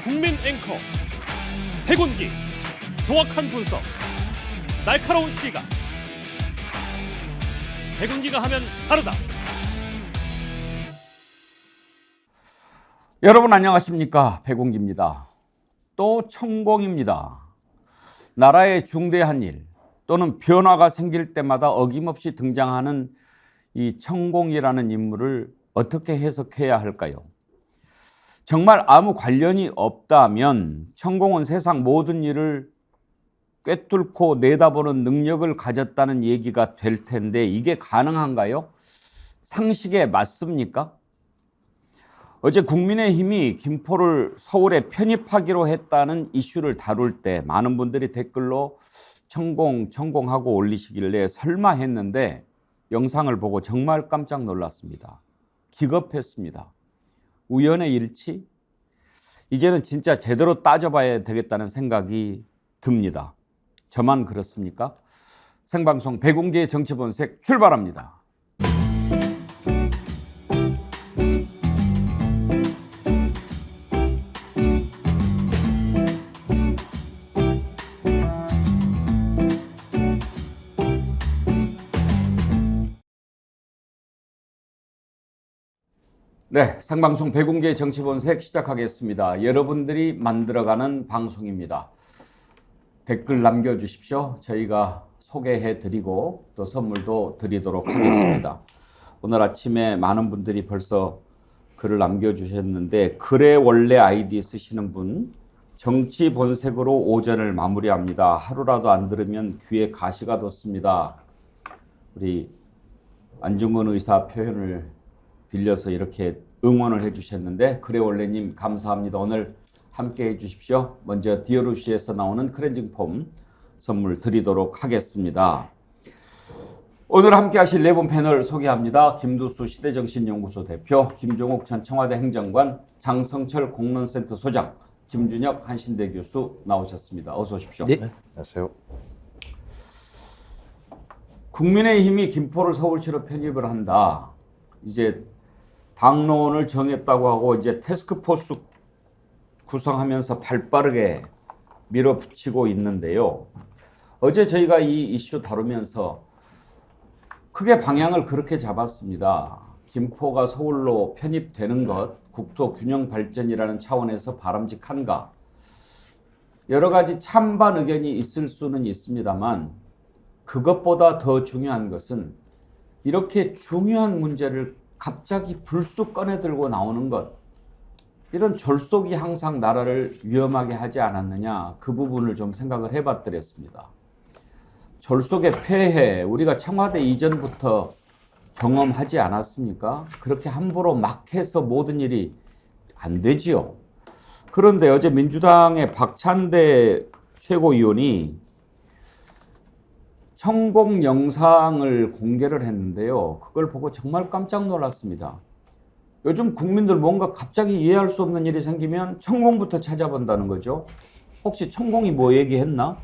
국민 앵커 백운기, 정확한 분석, 날카로운 시각. 백운기가 하면 다르다. 여러분 안녕하십니까? 백운기입니다. 또 천공입니다. 나라의 중대한 일 또는 변화가 생길 때마다 어김없이 등장하는 이 천공이라는 인물을 어떻게 해석해야 할까요? 정말 아무 관련이 없다면 천공은 세상 모든 일을 꿰뚫고 내다보는 능력을 가졌다는 얘기가 될 텐데 이게 가능한가요? 상식에 맞습니까? 어제 국민의힘이 김포를 서울에 편입하기로 했다는 이슈를 다룰 때 많은 분들이 댓글로 천공하고 올리시길래 설마 했는데 영상을 보고 정말 깜짝 놀랐습니다. 기겁했습니다. 우연의 일치? 이제는 진짜 제대로 따져봐야 되겠다는 생각이 듭니다. 저만 그렇습니까? 생방송 백운기의 정치본색 출발합니다. 네, 생방송 백운기의 정치본색 시작하겠습니다. 여러분들이 만들어가는 방송입니다. 댓글 남겨주십시오. 저희가 소개해드리고 또 선물도 드리도록 하겠습니다. 오늘 아침에 많은 분들이 벌써 글을 남겨주셨는데 글에 원래 아이디 쓰시는 분 정치본색으로 오전을 마무리합니다. 하루라도 안 들으면 귀에 가시가 돋습니다. 우리 안중근 의사 표현을 빌려서 이렇게 응원을 해주셨는데 그래 원래님 감사합니다. 오늘 함께 해주십시오. 먼저 디어루시에서 나오는 클렌징 폼 선물 드리도록 하겠습니다. 오늘 함께 하실 네 분 패널 소개합니다. 김두수 시대정신연구소 대표, 김종욱 전 청와대 행정관, 장성철 공론센터 소장, 김준혁 한신대 교수 나오셨습니다. 어서 오십시오. 네. 안녕하세요. 국민의힘이 김포를 서울시로 편입을 한다. 이제 당론을 정했다고 하고 이제 태스크포스 구성하면서 발빠르게 밀어붙이고 있는데요. 어제 저희가 이 이슈 다루면서 크게 방향을 그렇게 잡았습니다. 김포가 서울로 편입되는 것, 국토 균형 발전이라는 차원에서 바람직한가? 여러 가지 찬반 의견이 있을 수는 있습니다만 그것보다 더 중요한 것은 이렇게 중요한 문제를 갑자기 불쑥 꺼내들고 나오는 것, 이런 졸속이 항상 나라를 위험하게 하지 않았느냐, 그 부분을 좀 생각을 해봤더랬습니다. 졸속의 폐해, 우리가 청와대 이전부터 경험하지 않았습니까? 그렇게 함부로 막 해서 모든 일이 안 되지요. 그런데 어제 민주당의 박찬대 최고위원이 천공 영상을 공개를 했는데요. 그걸 보고 정말 깜짝 놀랐습니다. 요즘 국민들 뭔가 갑자기 이해할 수 없는 일이 생기면 천공부터 찾아본다는 거죠. 혹시 천공이 뭐 얘기했나?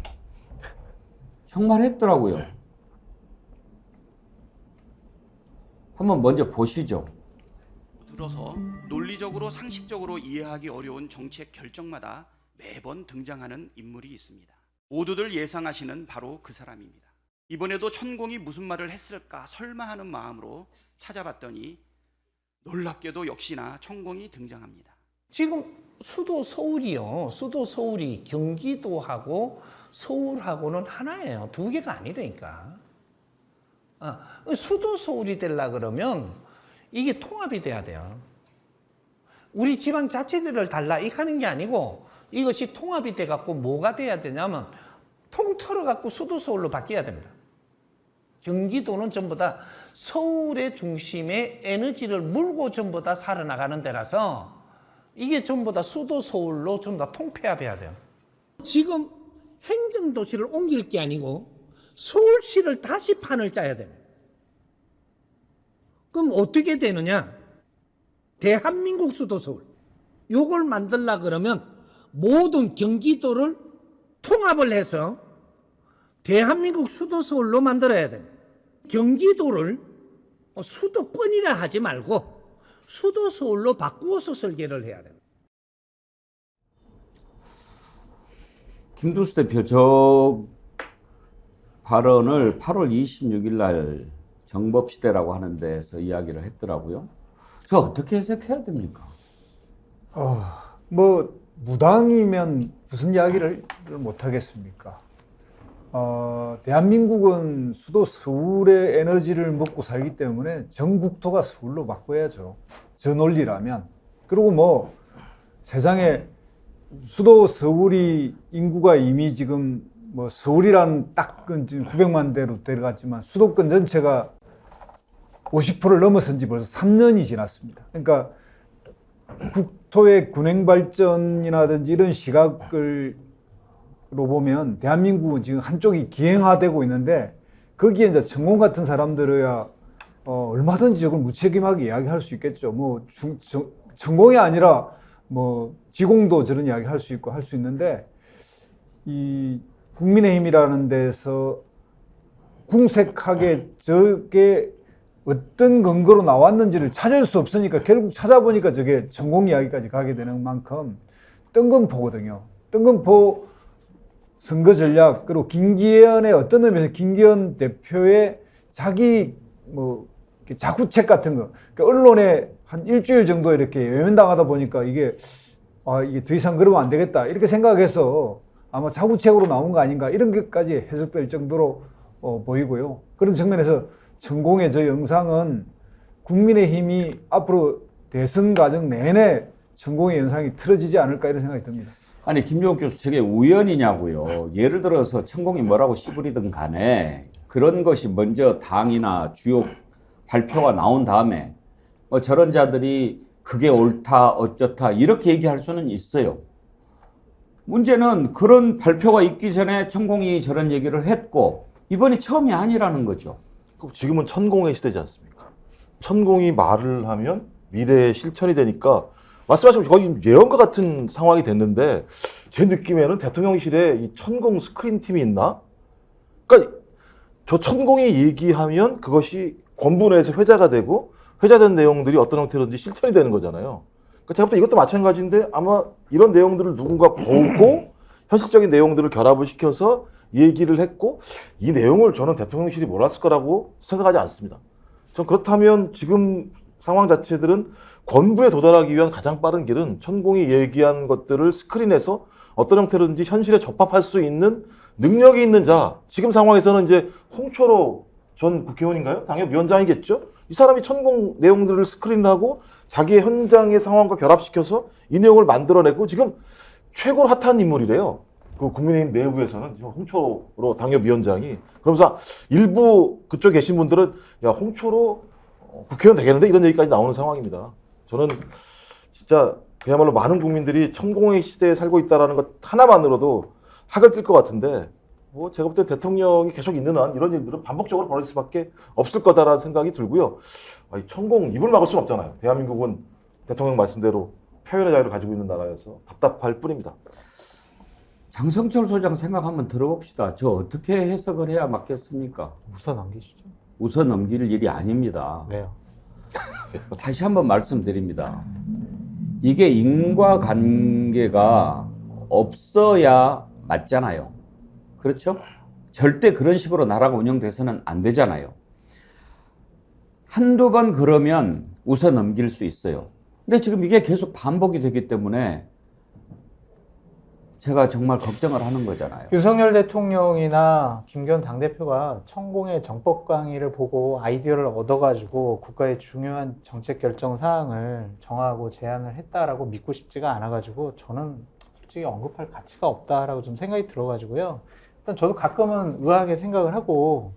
정말 했더라고요. 한번 먼저 보시죠. 들어서 논리적으로 상식적으로 이해하기 어려운 정책 결정마다 매번 등장하는 인물이 있습니다. 모두들 예상하시는 바로 그 사람입니다. 이번에도 천공이 무슨 말을 했을까 설마 하는 마음으로 찾아봤더니 놀랍게도 역시나 천공이 등장합니다. 지금 수도 서울이요. 수도 서울이 경기도하고 서울하고는 하나예요. 두 개가 아니라니까. 수도 서울이 되려 그러면 이게 통합이 돼야 돼요. 우리 지방자치들을 달라 이렇게 하는 게 아니고 이것이 통합이 돼갖고 뭐가 돼야 되냐면 통틀어갖고 수도 서울로 바뀌어야 됩니다. 경기도는 전부 다 서울의 중심에 에너지를 물고 전부 다 살아나가는 데라서 이게 전부 다 수도 서울로 전부 다 통폐합해야 돼요. 지금 행정도시를 옮길 게 아니고 서울시를 다시 판을 짜야 돼요. 그럼 어떻게 되느냐? 대한민국 수도 서울. 요걸 만들려고 그러면 모든 경기도를 통합을 해서 대한민국 수도 서울로 만들어야 됩니다. 경기도를 수도권이라 하지 말고 수도 서울로 바꾸어서 설계를 해야 됩니다. 김두수 대표 저 발언을 8월 26일 날 정법시대라고 하는 데서 이야기를 했더라고요. 저 어떻게 해석해야 됩니까? 뭐 무당이면 무슨 이야기를 못 하겠습니까? 대한민국은 수도 서울의 에너지를 먹고 살기 때문에 전국토가 서울로 바꿔야죠. 저 논리라면. 그리고 뭐 세상에 수도 서울이 인구가 이미 지금 뭐 서울이라는 딱은 지금 900만 대로 데려갔지만 수도권 전체가 50%를 넘어선 지 벌써 3년이 지났습니다. 그러니까 국토의 균형 발전이라든지 이런 시각으로 보면 대한민국은 지금 한쪽이 기행화되고 있는데 거기에 이제 천공 같은 사람들이야 얼마든지 저걸 무책임하게 이야기할 수 있겠죠. 뭐 천공이 아니라 뭐 지공도 저런 이야기 할 수 있고 할 수 있는데 이 국민의힘이라는 데서 궁색하게 저게 어떤 근거로 나왔는지를 찾을 수 없으니까 결국 찾아보니까 저게 천공 이야기까지 가게 되는 만큼 뜬금포거든요. 뜬금포 선거 전략, 그리고 김기현의 어떤 의미에서 김기현 대표의 자기 뭐 자구책 같은 거, 그러니까 언론에 한 일주일 정도 이렇게 외면당하다 보니까 이게 더 이상 그러면 안 되겠다 이렇게 생각해서 아마 자구책으로 나온 거 아닌가 이런 것까지 해석될 정도로 보이고요. 그런 측면에서 천공의 저 영상은 국민의힘이 앞으로 대선 과정 내내 천공의 영상이 틀어지지 않을까 이런 생각이 듭니다. 아니 김종욱 교수 저게 우연이냐고요. 예를 들어서 천공이 뭐라고 씨부리든 간에 그런 것이 먼저 당이나 주요 발표가 나온 다음에 저런 자들이 그게 옳다 어쩌다 이렇게 얘기할 수는 있어요. 문제는 그런 발표가 있기 전에 천공이 저런 얘기를 했고 이번이 처음이 아니라는 거죠. 지금은 천공의 시대지 않습니까? 천공이 말을 하면 미래의 실천이 되니까 말씀하신 거의 예언과 같은 상황이 됐는데 제 느낌에는 대통령실에 이 천공 스크린 팀이 있나? 그러니까 저 천공이 얘기하면 그것이 권분해서 회자가 되고 회자된 내용들이 어떤 형태로든지 실천이 되는 거잖아요. 그러니까 제가 볼 때 이것도 마찬가지인데 아마 이런 내용들을 누군가 보고 현실적인 내용들을 결합을 시켜서 얘기를 했고 이 내용을 저는 대통령실이 몰랐을 거라고 생각하지 않습니다. 전 그렇다면 지금 상황 자체들은 권부에 도달하기 위한 가장 빠른 길은 천공이 얘기한 것들을 스크린해서 어떤 형태로든지 현실에 접합할 수 있는 능력이 있는 자, 지금 상황에서는 이제 홍철호 전 국회의원인가요? 당협위원장이겠죠? 이 사람이 천공 내용들을 스크린하고 자기의 현장의 상황과 결합시켜서 이 내용을 만들어내고 지금 최고로 핫한 인물이래요. 그 국민의힘 내부에서는 홍철호 당협위원장이. 그러면서 일부 그쪽에 계신 분들은 야 홍철호 국회의원 되겠는데 이런 얘기까지 나오는 상황입니다. 저는 진짜 그야말로 많은 국민들이 천공의 시대에 살고 있다는 것 하나만으로도 학을 뜰 것 같은데 뭐 제가 볼 때 대통령이 계속 있는 한 이런 일들은 반복적으로 벌어질 수밖에 없을 거다라는 생각이 들고요. 천공 입을 막을 수는 없잖아요. 대한민국은 대통령 말씀대로 표현의 자유를 가지고 있는 나라여서 답답할 뿐입니다. 장성철 소장 생각 한번 들어봅시다. 저 어떻게 해석을 해야 맞겠습니까? 우선 넘기시죠. 웃어 넘길 일이 아닙니다. 왜요? 다시 한번 말씀드립니다. 이게 인과관계가 없어야 맞잖아요. 그렇죠? 절대 그런 식으로 나라가 운영돼서는 안 되잖아요. 한두 번 그러면 웃어 넘길 수 있어요. 근데 지금 이게 계속 반복이 되기 때문에 제가 정말 걱정을 하는 거잖아요. 윤석열 대통령이나 김기현 당대표가 천공의 정법 강의를 보고 아이디어를 얻어가지고 국가의 중요한 정책 결정 사항을 정하고 제안을 했다라고 믿고 싶지가 않아가지고 저는 솔직히 언급할 가치가 없다라고 좀 생각이 들어가지고요. 일단 저도 가끔은 의아하게 생각을 하고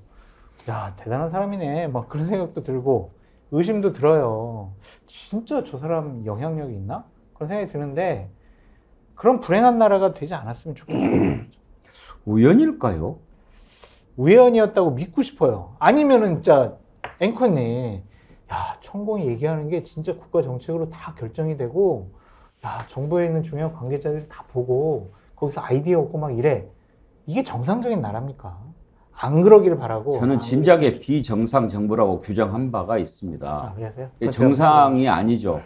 야 대단한 사람이네 막 그런 생각도 들고 의심도 들어요. 진짜 저 사람 영향력이 있나? 그런 생각이 드는데 그런 불행한 나라가 되지 않았으면 좋겠어요. 우연일까요? 우연이었다고 믿고 싶어요. 아니면은 진짜 앵커님, 야 천공이 얘기하는 게 진짜 국가 정책으로 다 결정이 되고, 야 정부에 있는 중요한 관계자들이 다 보고 거기서 아이디어 얻고 막 이래. 이게 정상적인 나라입니까? 안 그러길 바라고. 저는 진작에 비정상 정부라고 규정한 바가 있습니다. 그러세요? 정상이 아니죠.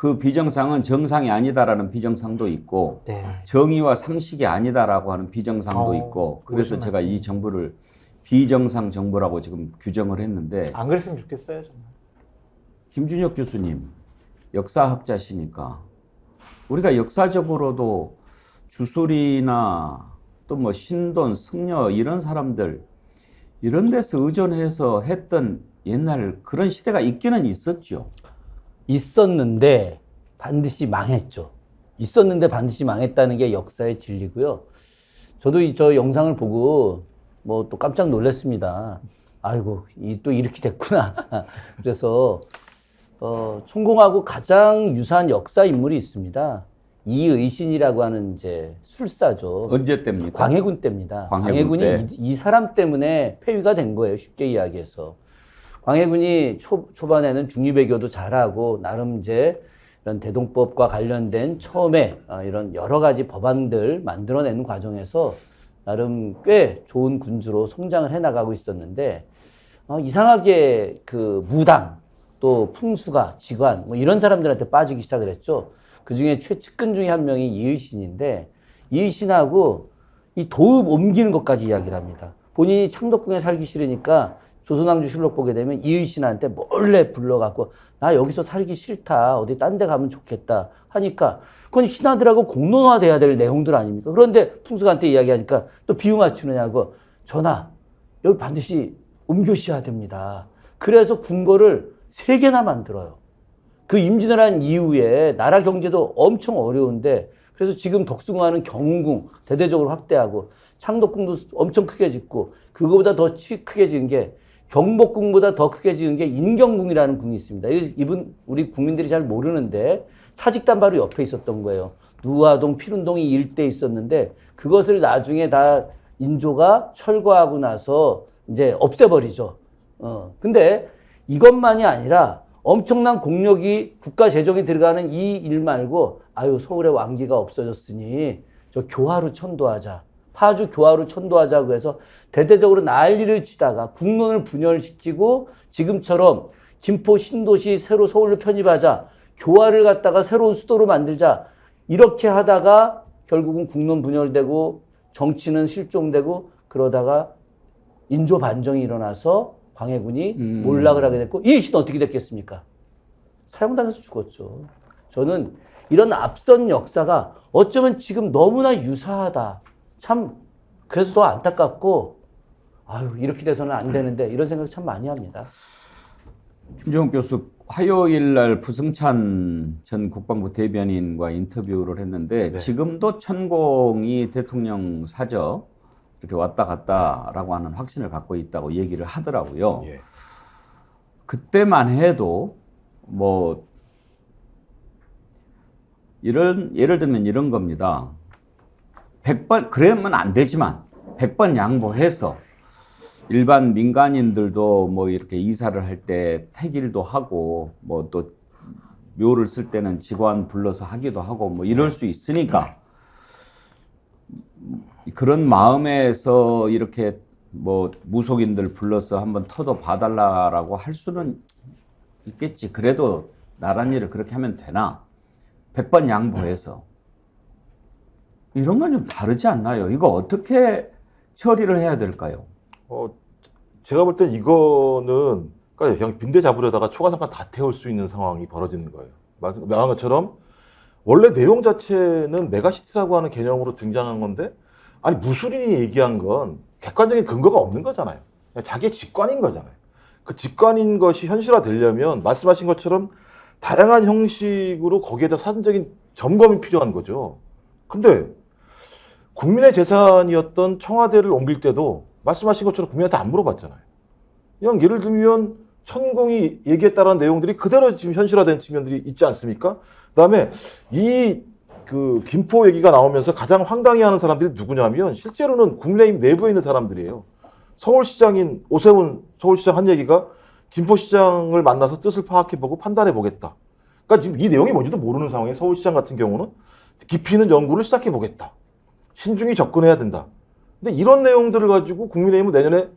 그 비정상은 정상이 아니다라는 비정상도 있고 네. 정의와 상식이 아니다라고 하는 비정상도 있고 그래서 무슨 제가 이 정부를 비정상 정부라고 지금 규정을 했는데 안 그랬으면 좋겠어요, 정말. 김준혁 교수님 역사학자시니까 우리가 역사적으로도 주술이나 또 뭐 신돈, 승려 이런 사람들 이런 데서 의존해서 했던 옛날 그런 시대가 있기는 있었죠. 있었는데 반드시 망했죠. 있었는데 반드시 망했다는 게 역사의 진리고요. 저도 저 영상을 보고 뭐 또 깜짝 놀랐습니다. 아이고, 또 이렇게 됐구나. 그래서 천공하고 가장 유사한 역사 인물이 있습니다. 이의신이라고 하는 이제 술사죠. 언제 때입니까? 광해군 때입니다. 광해군 광해군이 때. 이 사람 때문에 폐위가 된 거예요. 쉽게 이야기해서. 광해군이 초반에는 중리배교도 잘하고 나름 이제 이런 대동법과 관련된 처음에 이런 여러 가지 법안들 만들어내는 과정에서 나름 꽤 좋은 군주로 성장을 해나가고 있었는데 이상하게 그 무당 또 풍수가 직관 뭐 이런 사람들한테 빠지기 시작을 했죠. 그 중에 최측근 중에 한 명이 이의신인데 이의신하고 이 도읍 옮기는 것까지 이야기를 합니다. 본인이 창덕궁에 살기 싫으니까 조선왕조실록 보게 되면 이의신한테 몰래 불러갖고 나 여기서 살기 싫다 어디 딴 데 가면 좋겠다 하니까 그건 신하들하고 공론화돼야 될 내용들 아닙니까? 그런데 풍수한테 이야기하니까 또 비유 맞추느냐고 전하 여기 반드시 옮겨셔야 됩니다. 그래서 궁궐을 3개나 만들어요. 그 임진을 한 이후에 나라 경제도 엄청 어려운데 그래서 지금 덕숭아는 경운궁 대대적으로 확대하고 창덕궁도 엄청 크게 짓고 그거보다 더 크게 지은 게 경복궁보다 더 크게 지은 게 인경궁이라는 궁이 있습니다. 이분 우리 국민들이 잘 모르는데 사직단 바로 옆에 있었던 거예요. 누화동, 피룬동이 일대에 있었는데 그것을 나중에 다 인조가 철거하고 나서 이제 없애버리죠. 근데 이것만이 아니라 엄청난 공력이 국가 재정에 들어가는 이 일 말고 아유 서울의 왕기가 없어졌으니 저 교화로 천도하자. 파주 교화로 천도하자고 해서 대대적으로 난리를 치다가 국론을 분열시키고 지금처럼 김포 신도시 새로 서울로 편입하자. 교화를 갖다가 새로운 수도로 만들자. 이렇게 하다가 결국은 국론 분열되고 정치는 실종되고 그러다가 인조 반정이 일어나서 광해군이 몰락을 하게 됐고 이의신은 어떻게 됐겠습니까? 사형당해서 죽었죠. 저는 이런 앞선 역사가 어쩌면 지금 너무나 유사하다. 참 그래서 더 안타깝고 아유 이렇게 돼서는 안 되는데 이런 생각 참 많이 합니다. 김정욱 교수 화요일 날 부승찬 전 국방부 대변인과 인터뷰를 했는데 지금도 천공이 대통령 사저 이렇게 왔다 갔다라고 하는 확신을 갖고 있다고 얘기를 하더라고요. 그때만 해도 뭐 예를 들면 이런 겁니다. 100번 그러면 안 되지만 100번 양보해서 일반 민간인들도 뭐 이렇게 이사를 할 때 택일도 하고 뭐 또 묘를 쓸 때는 직원 불러서 하기도 하고 뭐 이럴 수 있으니까 그런 마음에서 이렇게 뭐 무속인들 불러서 한번 터도 봐달라라고 할 수는 있겠지. 그래도 나란 일을 그렇게 하면 되나? 100번 양보해서. 이런 건 좀 다르지 않나요? 이거 어떻게 처리를 해야 될까요? 제가 볼 땐 이거는 그냥 빈대 잡으려다가 초가상간 다 태울 수 있는 상황이 벌어지는 거예요. 말한 것처럼 원래 내용 자체는 메가시티라고 하는 개념으로 등장한 건데 아니 무술인이 얘기한 건 객관적인 근거가 없는 거잖아요. 그냥 자기의 직관인 거잖아요. 그 직관인 것이 현실화되려면 말씀하신 것처럼 다양한 형식으로 거기에다 사전적인 점검이 필요한 거죠. 근데 국민의 재산이었던 청와대를 옮길 때도 말씀하신 것처럼 국민한테 안 물어봤잖아요. 그냥 예를 들면 천공이 얘기했다라는 내용들이 그대로 지금 현실화된 측면들이 있지 않습니까? 그다음에 이 그 김포 얘기가 나오면서 가장 황당해하는 사람들이 누구냐면 실제로는 국민의힘 내부에 있는 사람들이에요. 서울시장인 오세훈 서울시장 한 얘기가 김포시장을 만나서 뜻을 파악해보고 판단해보겠다. 그러니까 지금 이 내용이 뭔지도 모르는 상황에 서울시장 같은 경우는 깊이 있는 연구를 시작해보겠다. 신중히 접근해야 된다. 근데 이런 내용들을 가지고 국민의힘은 내년에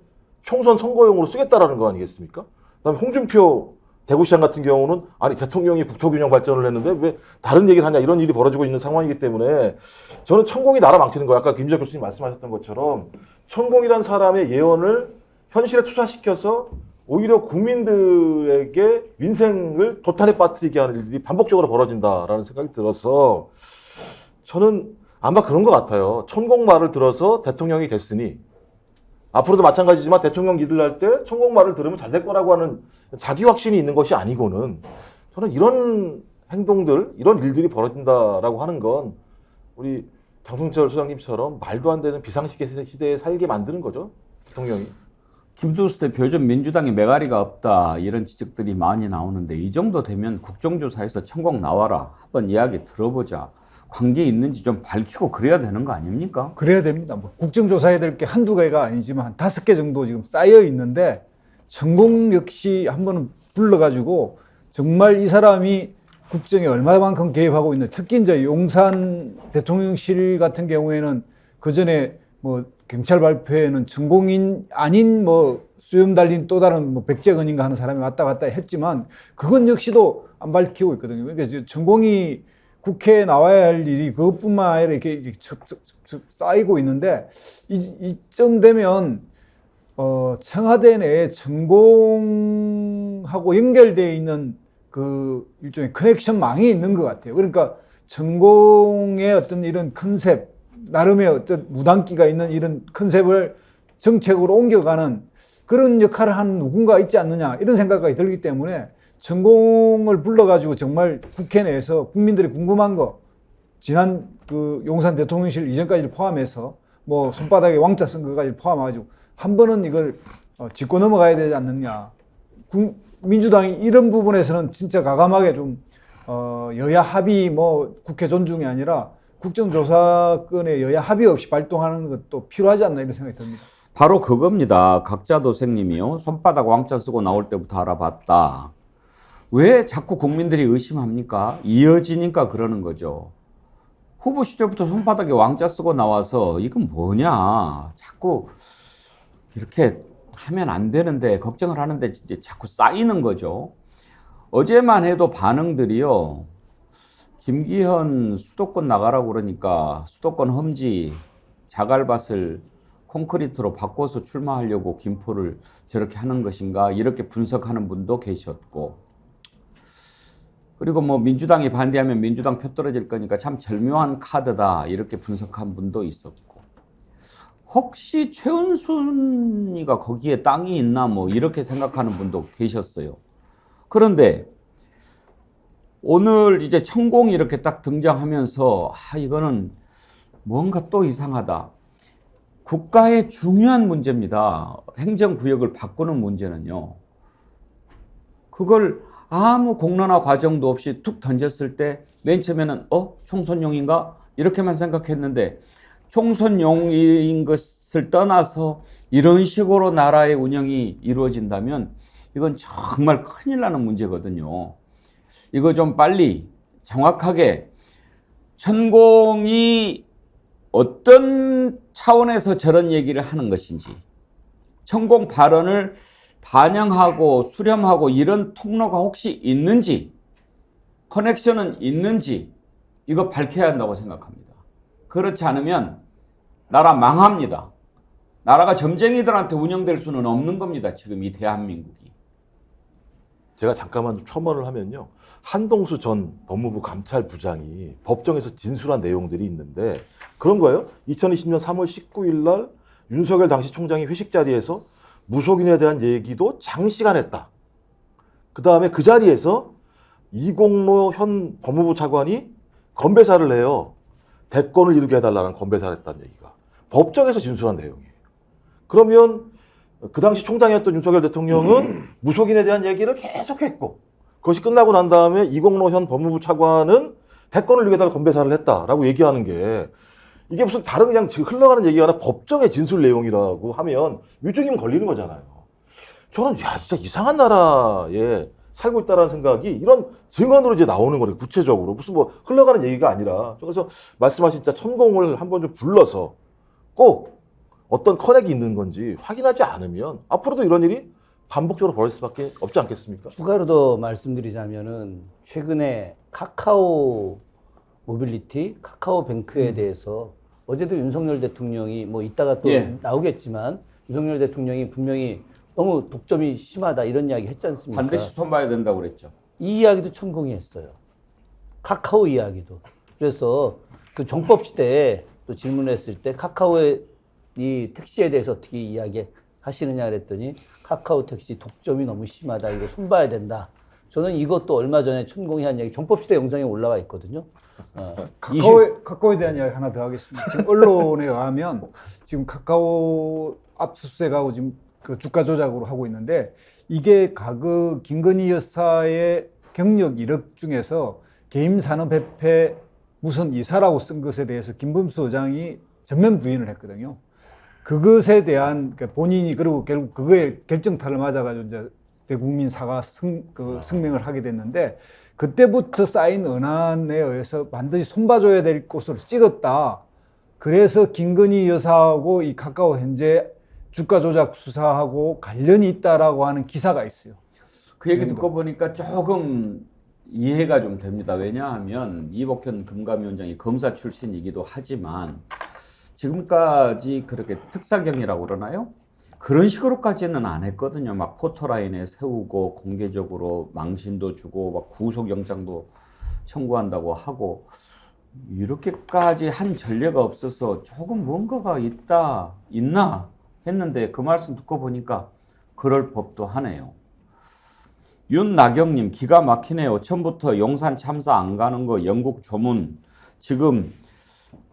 총선 선거용으로 쓰겠다라는 거 아니겠습니까? 그다음에 홍준표 대구시장 같은 경우는 아니 대통령이 국토균형 발전을 했는데 왜 다른 얘기를 하냐 이런 일이 벌어지고 있는 상황이기 때문에 저는 천공이 나라 망치는 거예요. 아까 김지혁 교수님 말씀하셨던 것처럼 천공이란 사람의 예언을 현실에 투사시켜서 오히려 국민들에게 민생을 도탄에 빠뜨리게 하는 일들이 반복적으로 벌어진다라는 생각이 들어서 저는 아마 그런 것 같아요. 천공 말을 들어서 대통령이 됐으니 앞으로도 마찬가지지만 대통령 일을 할 때 천공 말을 들으면 잘 될 거라고 하는 자기 확신이 있는 것이 아니고는 저는 이런 행동들, 이런 일들이 벌어진다라고 하는 건 우리 장성철 소장님처럼 말도 안 되는 비상시대에 살게 만드는 거죠. 대통령이. 김두수 대표 요즘 민주당에 메가리가 없다 이런 지적들이 많이 나오는데 이 정도 되면 국정조사에서 천공 나와라 한번 이야기 들어보자. 관계 있는지 좀 밝히고 그래야 되는 거 아닙니까? 그래야 됩니다. 뭐 국정조사해야 될 게 한두 개가 아니지만 한 5개 정도 지금 쌓여 있는데 천공 역시 한번 불러가지고 정말 이 사람이 국정에 얼마만큼 개입하고 있는, 특히 이제 용산 대통령실 같은 경우에는 그 전에 뭐 경찰 발표에는 천공인 아닌 뭐 수염 달린 또 다른 뭐 백재근인가 하는 사람이 왔다 갔다 했지만 그건 역시도 안 밝히고 있거든요. 그러니까 천공이 국회에 나와야 할 일이 그것뿐만 아니라 이렇게 쌓이고 있는데 이쯤 되면 청와대 내에 천공하고 연결되어 있는 그 일종의 커넥션망이 있는 것 같아요. 그러니까 천공의 어떤 이런 컨셉, 나름의 어떤 무당기가 있는 이런 컨셉을 정책으로 옮겨가는 그런 역할을 하는 누군가 있지 않느냐 이런 생각이 들기 때문에 천공을 불러가지고 정말 국회 내에서 국민들이 궁금한 거, 지난 그 용산 대통령실 이전까지를 포함해서 뭐 손바닥에 왕자 쓴 거까지 포함해가지고 한 번은 이걸 짚고 넘어가야 되지 않느냐. 민주당이 이런 부분에서는 진짜 과감하게 좀 여야 합의 뭐 국회 존중이 아니라 국정조사권의 여야 합의 없이 발동하는 것도 필요하지 않나 이런 생각이 듭니다. 바로 그겁니다. 각자 도생님이요. 손바닥 왕자 쓰고 나올 때부터 알아봤다. 왜 자꾸 국민들이 의심합니까? 이어지니까 그러는 거죠. 후보 시절부터 손바닥에 왕자 쓰고 나와서 이건 뭐냐. 자꾸 이렇게 하면 안 되는데 걱정을 하는데 이제 자꾸 쌓이는 거죠. 어제만 해도 반응들이요. 김기현 수도권 나가라고 그러니까 수도권 험지 자갈밭을 콘크리트로 바꿔서 출마하려고 김포를 저렇게 하는 것인가 이렇게 분석하는 분도 계셨고, 그리고 뭐 민주당이 반대하면 민주당 표 떨어질 거니까 참 절묘한 카드다 이렇게 분석한 분도 있었고, 혹시 최은순이가 거기에 땅이 있나 뭐 이렇게 생각하는 분도 계셨어요. 그런데 오늘 이제 천공이 이렇게 딱 등장하면서 이거는 뭔가 또 이상하다. 국가의 중요한 문제입니다. 행정구역을 바꾸는 문제는요. 그걸 아무 공론화 과정도 없이 툭 던졌을 때 맨 처음에는 총선용인가? 이렇게만 생각했는데 총선용인 것을 떠나서 이런 식으로 나라의 운영이 이루어진다면 이건 정말 큰일 나는 문제거든요. 이거 좀 빨리 정확하게 천공이 어떤 차원에서 저런 얘기를 하는 것인지, 천공 발언을 반영하고 수렴하고 이런 통로가 혹시 있는지, 커넥션은 있는지 이거 밝혀야 한다고 생각합니다. 그렇지 않으면 나라 망합니다. 나라가 점쟁이들한테 운영될 수는 없는 겁니다. 지금 이 대한민국이. 제가 잠깐만 첨언을 하면요. 한동수 전 법무부 감찰부장이 법정에서 진술한 내용들이 있는데 그런 거예요. 2020년 3월 19일 날 윤석열 당시 총장이 회식 자리에서 무속인에 대한 얘기도 장시간 했다. 그 다음에 그 자리에서 이공로 현 법무부 차관이 건배사를 해요. 대권을 이루게 해달라는 건배사를 했다는 얘기가 법정에서 진술한 내용이에요. 그러면 그 당시 총장이었던 윤석열 대통령은 무속인에 대한 얘기를 계속했고, 그것이 끝나고 난 다음에 이공로 현 법무부 차관은 대권을 이루게 해달라는 건배사를 했다라고 얘기하는 게, 이게 무슨 다른 그냥 흘러가는 얘기가 아니라 법정의 진술 내용이라고 하면 위증이면 걸리는 거잖아요. 저는 진짜 이상한 나라에 살고 있다라는 생각이 이런 증언으로 이제 나오는 거예요. 구체적으로 무슨 뭐 흘러가는 얘기가 아니라. 그래서 말씀하신 진짜 천공을 한번 좀 불러서 꼭 어떤 커넥이 있는 건지 확인하지 않으면 앞으로도 이런 일이 반복적으로 벌어질 수밖에 없지 않겠습니까? 추가로 더 말씀드리자면은 최근에 카카오 모빌리티, 카카오뱅크에 대해서 어제도 윤석열 대통령이 뭐 이따가 또 예. 나오겠지만 윤석열 대통령이 분명히 너무 독점이 심하다 이런 이야기 했지 않습니까? 반드시 손봐야 된다고 그랬죠. 이 이야기도 천공이 했어요. 카카오 이야기도. 그래서 그 정법 시대에 또 질문했을 때 카카오의 이 택시에 대해서 어떻게 이야기하시느냐 그랬더니 카카오 택시 독점이 너무 심하다. 이거 손봐야 된다. 저는 이것도 얼마 전에 천공이 한 이야기 정법 시대 영상에 올라와 있거든요. 카카오에 대한 이야기 하나 더 하겠습니다. 지금 언론에 의하면 지금 카카오 압수수색하고 지금 그 주가 조작으로 하고 있는데 이게 김건희 여사의 경력 이력 중에서 개임산업협회 무슨 이사라고 쓴 것에 대해서 김범수 의장이 전면 부인을 했거든요. 그것에 대한 본인이 그리고 결국 그거에 결정타를 맞아가지고 이제 대국민 사과 성명을 하게 됐는데 그때부터 쌓인 언안에 의해서 반드시 손봐줘야 될 곳으로 찍었다. 그래서 김건희 여사하고 이 카카오 현재 주가 조작 수사하고 관련이 있다라고 하는 기사가 있어요. 그 얘기 듣고 보니까 조금 이해가 좀 됩니다. 왜냐하면 이복현 금감위원장이 검사 출신이기도 하지만 지금까지 그렇게 특사경이라고 그러나요? 그런 식으로까지는 안 했거든요. 막 포토라인에 세우고 공개적으로 망신도 주고 막 구속영장도 청구한다고 하고 이렇게까지 한 전례가 없어서 조금 뭔가가 있나 했는데 그 말씀 듣고 보니까 그럴 법도 하네요. 윤나경님 기가 막히네요. 처음부터 용산 참사 안 가는 거 영국 조문 지금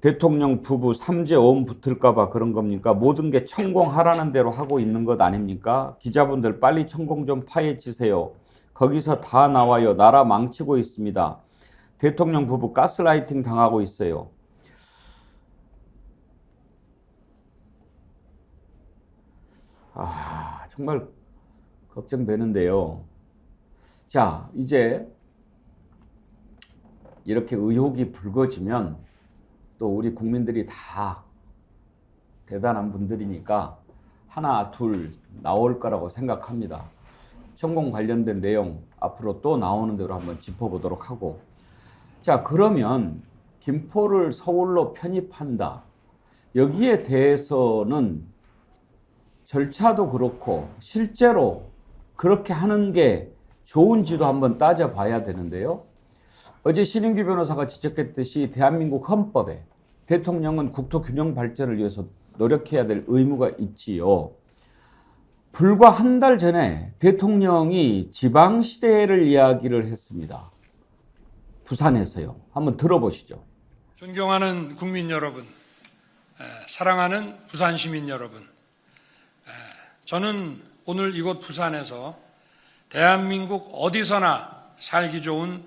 대통령 부부 3제 5음 붙을까 봐 그런 겁니까? 모든 게 천공하라는 대로 하고 있는 것 아닙니까? 기자분들 빨리 천공 좀 파헤치세요. 거기서 다 나와요. 나라 망치고 있습니다. 대통령 부부 가스라이팅 당하고 있어요. 정말 걱정되는데요. 자, 이제 이렇게 의혹이 불거지면 또 우리 국민들이 다 대단한 분들이니까 하나 둘 나올 거라고 생각합니다. 천공 관련된 내용 앞으로 또 나오는 대로 한번 짚어보도록 하고, 자, 그러면 김포를 서울로 편입한다. 여기에 대해서는 절차도 그렇고 실제로 그렇게 하는 게 좋은지도 한번 따져봐야 되는데요. 어제 신인규 변호사가 지적했듯이 대한민국 헌법에 대통령은 국토 균형 발전을 위해서 노력해야 될 의무가 있지요. 불과 한 달 전에 대통령이 지방시대를 이야기를 했습니다. 부산에서요. 한번 들어보시죠. 존경하는 국민 여러분, 사랑하는 부산 시민 여러분, 저는 오늘 이곳 부산에서 대한민국 어디서나 살기 좋은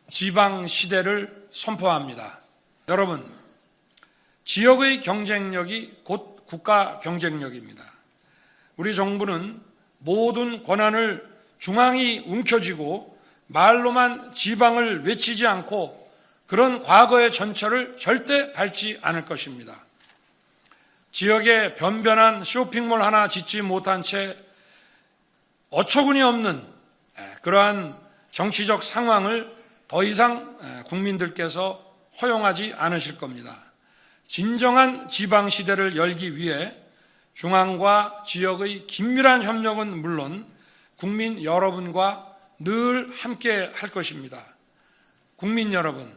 지방시대를 선포합니다. 여러분, 지역의 경쟁력이 곧 국가 경쟁력입니다. 우리 정부는 모든 권한을 중앙이 움켜쥐고 말로만 지방을 외치지 않고 그런 과거의 전철을 절대 밟지 않을 것입니다. 지역에 변변한 쇼핑몰 하나 짓지 못한 채 어처구니 없는 그러한 정치적 상황을 더 이상 국민들께서 허용하지 않으실 겁니다. 진정한 지방시대를 열기 위해 중앙과 지역의 긴밀한 협력은 물론 국민 여러분과 늘 함께 할 것입니다. 국민 여러분,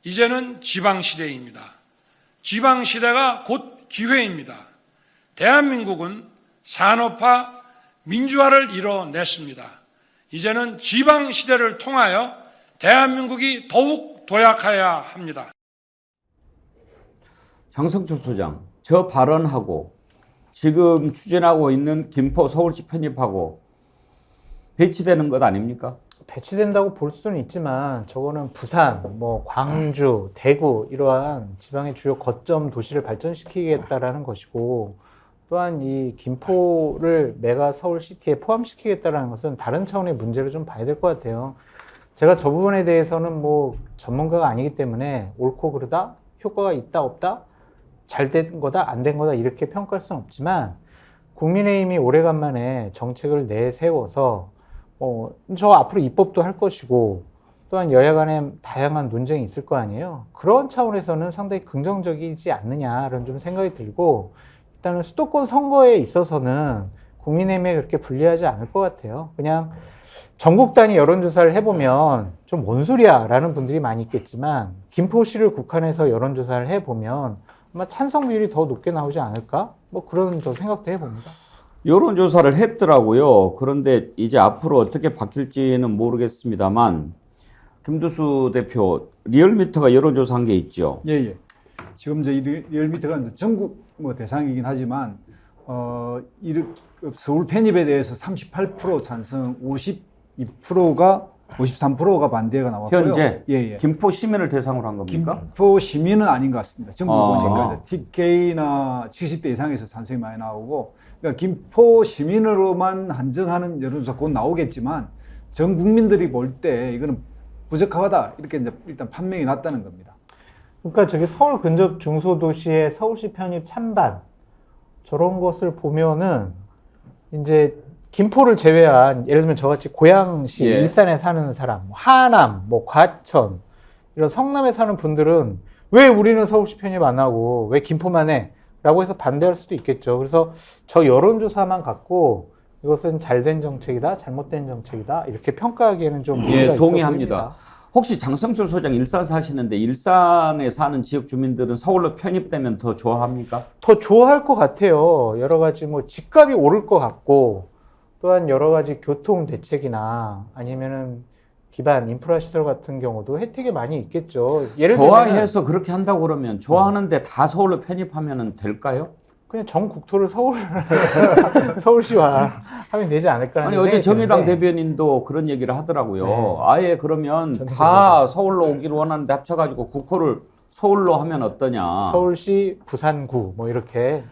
이제는 지방시대입니다. 지방시대가 곧 기회입니다. 대한민국은 산업화, 민주화를 이뤄냈습니다. 이제는 지방시대를 통하여 대한민국이 더욱 도약해야 합니다. 장성철 소장, 저 발언하고 지금 추진하고 있는 김포 서울시 편입하고 배치되는 것 아닙니까? 배치된다고 볼 수는 있지만 저거는 부산, 뭐 광주, 대구 이러한 지방의 주요 거점 도시를 발전시키겠다라는 것이고, 또한 이 김포를 메가 서울시티에 포함시키겠다라는 것은 다른 차원의 문제를 좀 봐야 될 것 같아요. 제가 저 부분에 대해서는 뭐 전문가가 아니기 때문에 옳고 그르다, 효과가 있다 없다, 잘 된 거다 안 된 거다 이렇게 평가할 수는 없지만 국민의힘이 오래간만에 정책을 내세워서 저 앞으로 입법도 할 것이고 또한 여야 간에 다양한 논쟁이 있을 거 아니에요. 그런 차원에서는 상당히 긍정적이지 않느냐라는 좀 생각이 들고 일단은 수도권 선거에 있어서는 국민의힘에 그렇게 불리하지 않을 것 같아요. 그냥 전국 단위 여론조사를 해보면 좀 뭔 소리야 라는 분들이 많이 있겠지만 김포시를 국한해서 여론조사를 해보면 아마 찬성 비율이 더 높게 나오지 않을까? 뭐 그런 저 생각도 해봅니다. 여론조사를 했더라고요. 그런데 이제 앞으로 어떻게 바뀔지는 모르겠습니다만 김두수 대표 리얼미터가 여론조사한 게 있죠. 예. 지금 이제 리얼미터가 이제 전국 뭐 대상이긴 하지만 서울 편입에 대해서 38% 찬성, 53%가 반대가 나왔고요. 현재 예. 김포 시민을 대상으로 한 겁니까? 김포 시민은 아닌 것 같습니다. 전국을 보니까 아. TK나 70대 이상에서 찬성이 많이 나오고, 그러니까 김포 시민으로만 한정하는 여론조사 곧 나오겠지만 전 국민들이 볼 때 이거는 부적합하다 이렇게 이제 일단 판명이 났다는 겁니다. 그러니까 저기 서울 근접 중소도시의 서울시 편입 찬반 저런 것을 보면은 이제 김포를 제외한 예를 들면 저같이 고양시, 예. 일산에 사는 사람, 하남, 뭐 과천 이런 성남에 사는 분들은 왜 우리는 서울시 편입 안 하고 왜 김포만 해? 라고 해서 반대할 수도 있겠죠. 그래서 저 여론조사만 갖고 이것은 잘된 정책이다, 잘못된 정책이다 이렇게 평가하기에는 좀 무리가 있어 동의합니다. 보입니다. 혹시 장성철 소장 일산 사시는데 일산에 사는 지역 주민들은 서울로 편입되면 더 좋아합니까? 더 좋아할 것 같아요. 여러 가지 뭐 집값이 오를 것 같고 또한 여러 가지 교통 대책이나 아니면은 기반 인프라 시설 같은 경우도 혜택이 많이 있겠죠. 예를 들면 좋아해서 그렇게 한다고 그러면 좋아하는데 다 서울로 편입하면 될까요? 그냥 전 국토를 서울시화 하면 되지 않을까 아니 하는 어제 생각이 정의당 드는데 대변인도 그런 얘기를 하더라고요. 네. 아예 그러면 다 서울로 오기를 원하는데 합쳐가지고 국호를 서울로 하면 어떠냐. 서울시 부산구 뭐 이렇게.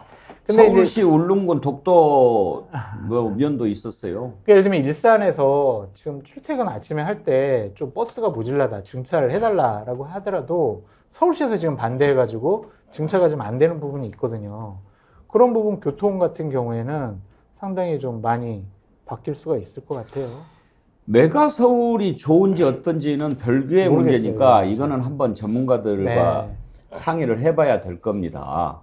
근데 서울시 울릉군 독도 뭐 면도 있었어요. 예를 들면 일산에서 지금 출퇴근 아침에 할 때 좀 버스가 모질라다 증차를 해달라라고 하더라도 서울시에서 지금 반대해가지고 증차가 좀 안 되는 부분이 있거든요. 그런 부분 교통 같은 경우에는 상당히 좀 많이 바뀔 수가 있을 것 같아요. 메가 서울이 좋은지 어떤지는 별개의 모르겠어요. 문제니까 이거는 한번 전문가들과 네. 상의를 해봐야 될 겁니다.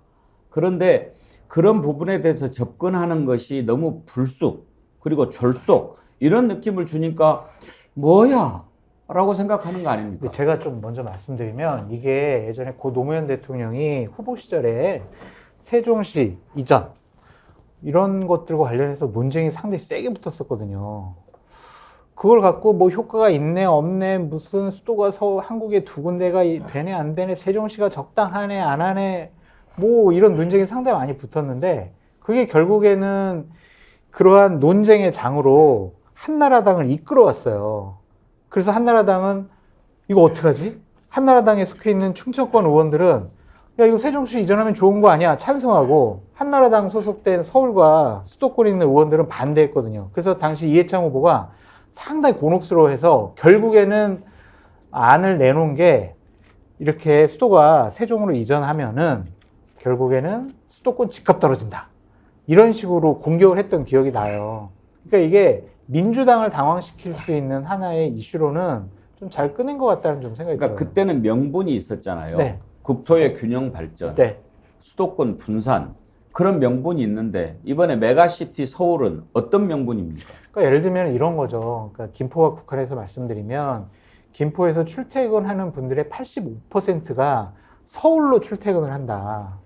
그런데 그런 부분에 대해서 접근하는 것이 너무 불쑥 그리고 졸속 이런 느낌을 주니까 뭐야? 라고 생각하는 거 아닙니까? 제가 좀 먼저 말씀드리면 이게 예전에 고 노무현 대통령이 후보 시절에 세종시 이전 이런 것들과 관련해서 논쟁이 상당히 세게 붙었었거든요. 그걸 갖고 뭐 효과가 있네 없네 무슨 수도가 한국에 두 군데가 되네 안 되네 세종시가 적당하네 안 하네 뭐 이런 논쟁이 상당히 많이 붙었는데 그게 결국에는 그러한 논쟁의 장으로 한나라당을 이끌어왔어요. 그래서 한나라당은 이거 어떡하지? 한나라당에 속해 있는 충청권 의원들은 야 이거 세종시 이전하면 좋은 거 아니야 찬성하고 한나라당 소속된 서울과 수도권에 있는 의원들은 반대했거든요. 그래서 당시 이해창 후보가 상당히 곤혹스러워해서 결국에는 안을 내놓은 게 이렇게 수도가 세종으로 이전하면은 결국에는 수도권 집값 떨어진다. 이런 식으로 공격을 했던 기억이 나요. 그러니까 이게 민주당을 당황시킬 수 있는 하나의 이슈로는 좀 잘 꺼낸 것 같다는 좀 생각이 그러니까 들어요. 그때는 명분이 있었잖아요. 네. 국토의 균형 발전, 네. 수도권 분산 그런 명분이 있는데 이번에 메가시티 서울은 어떤 명분입니까? 그러니까 예를 들면 이런 거죠. 그러니까 김포와 국한해서 말씀드리면 김포에서 출퇴근하는 분들의 85%가 서울로 출퇴근을 한다.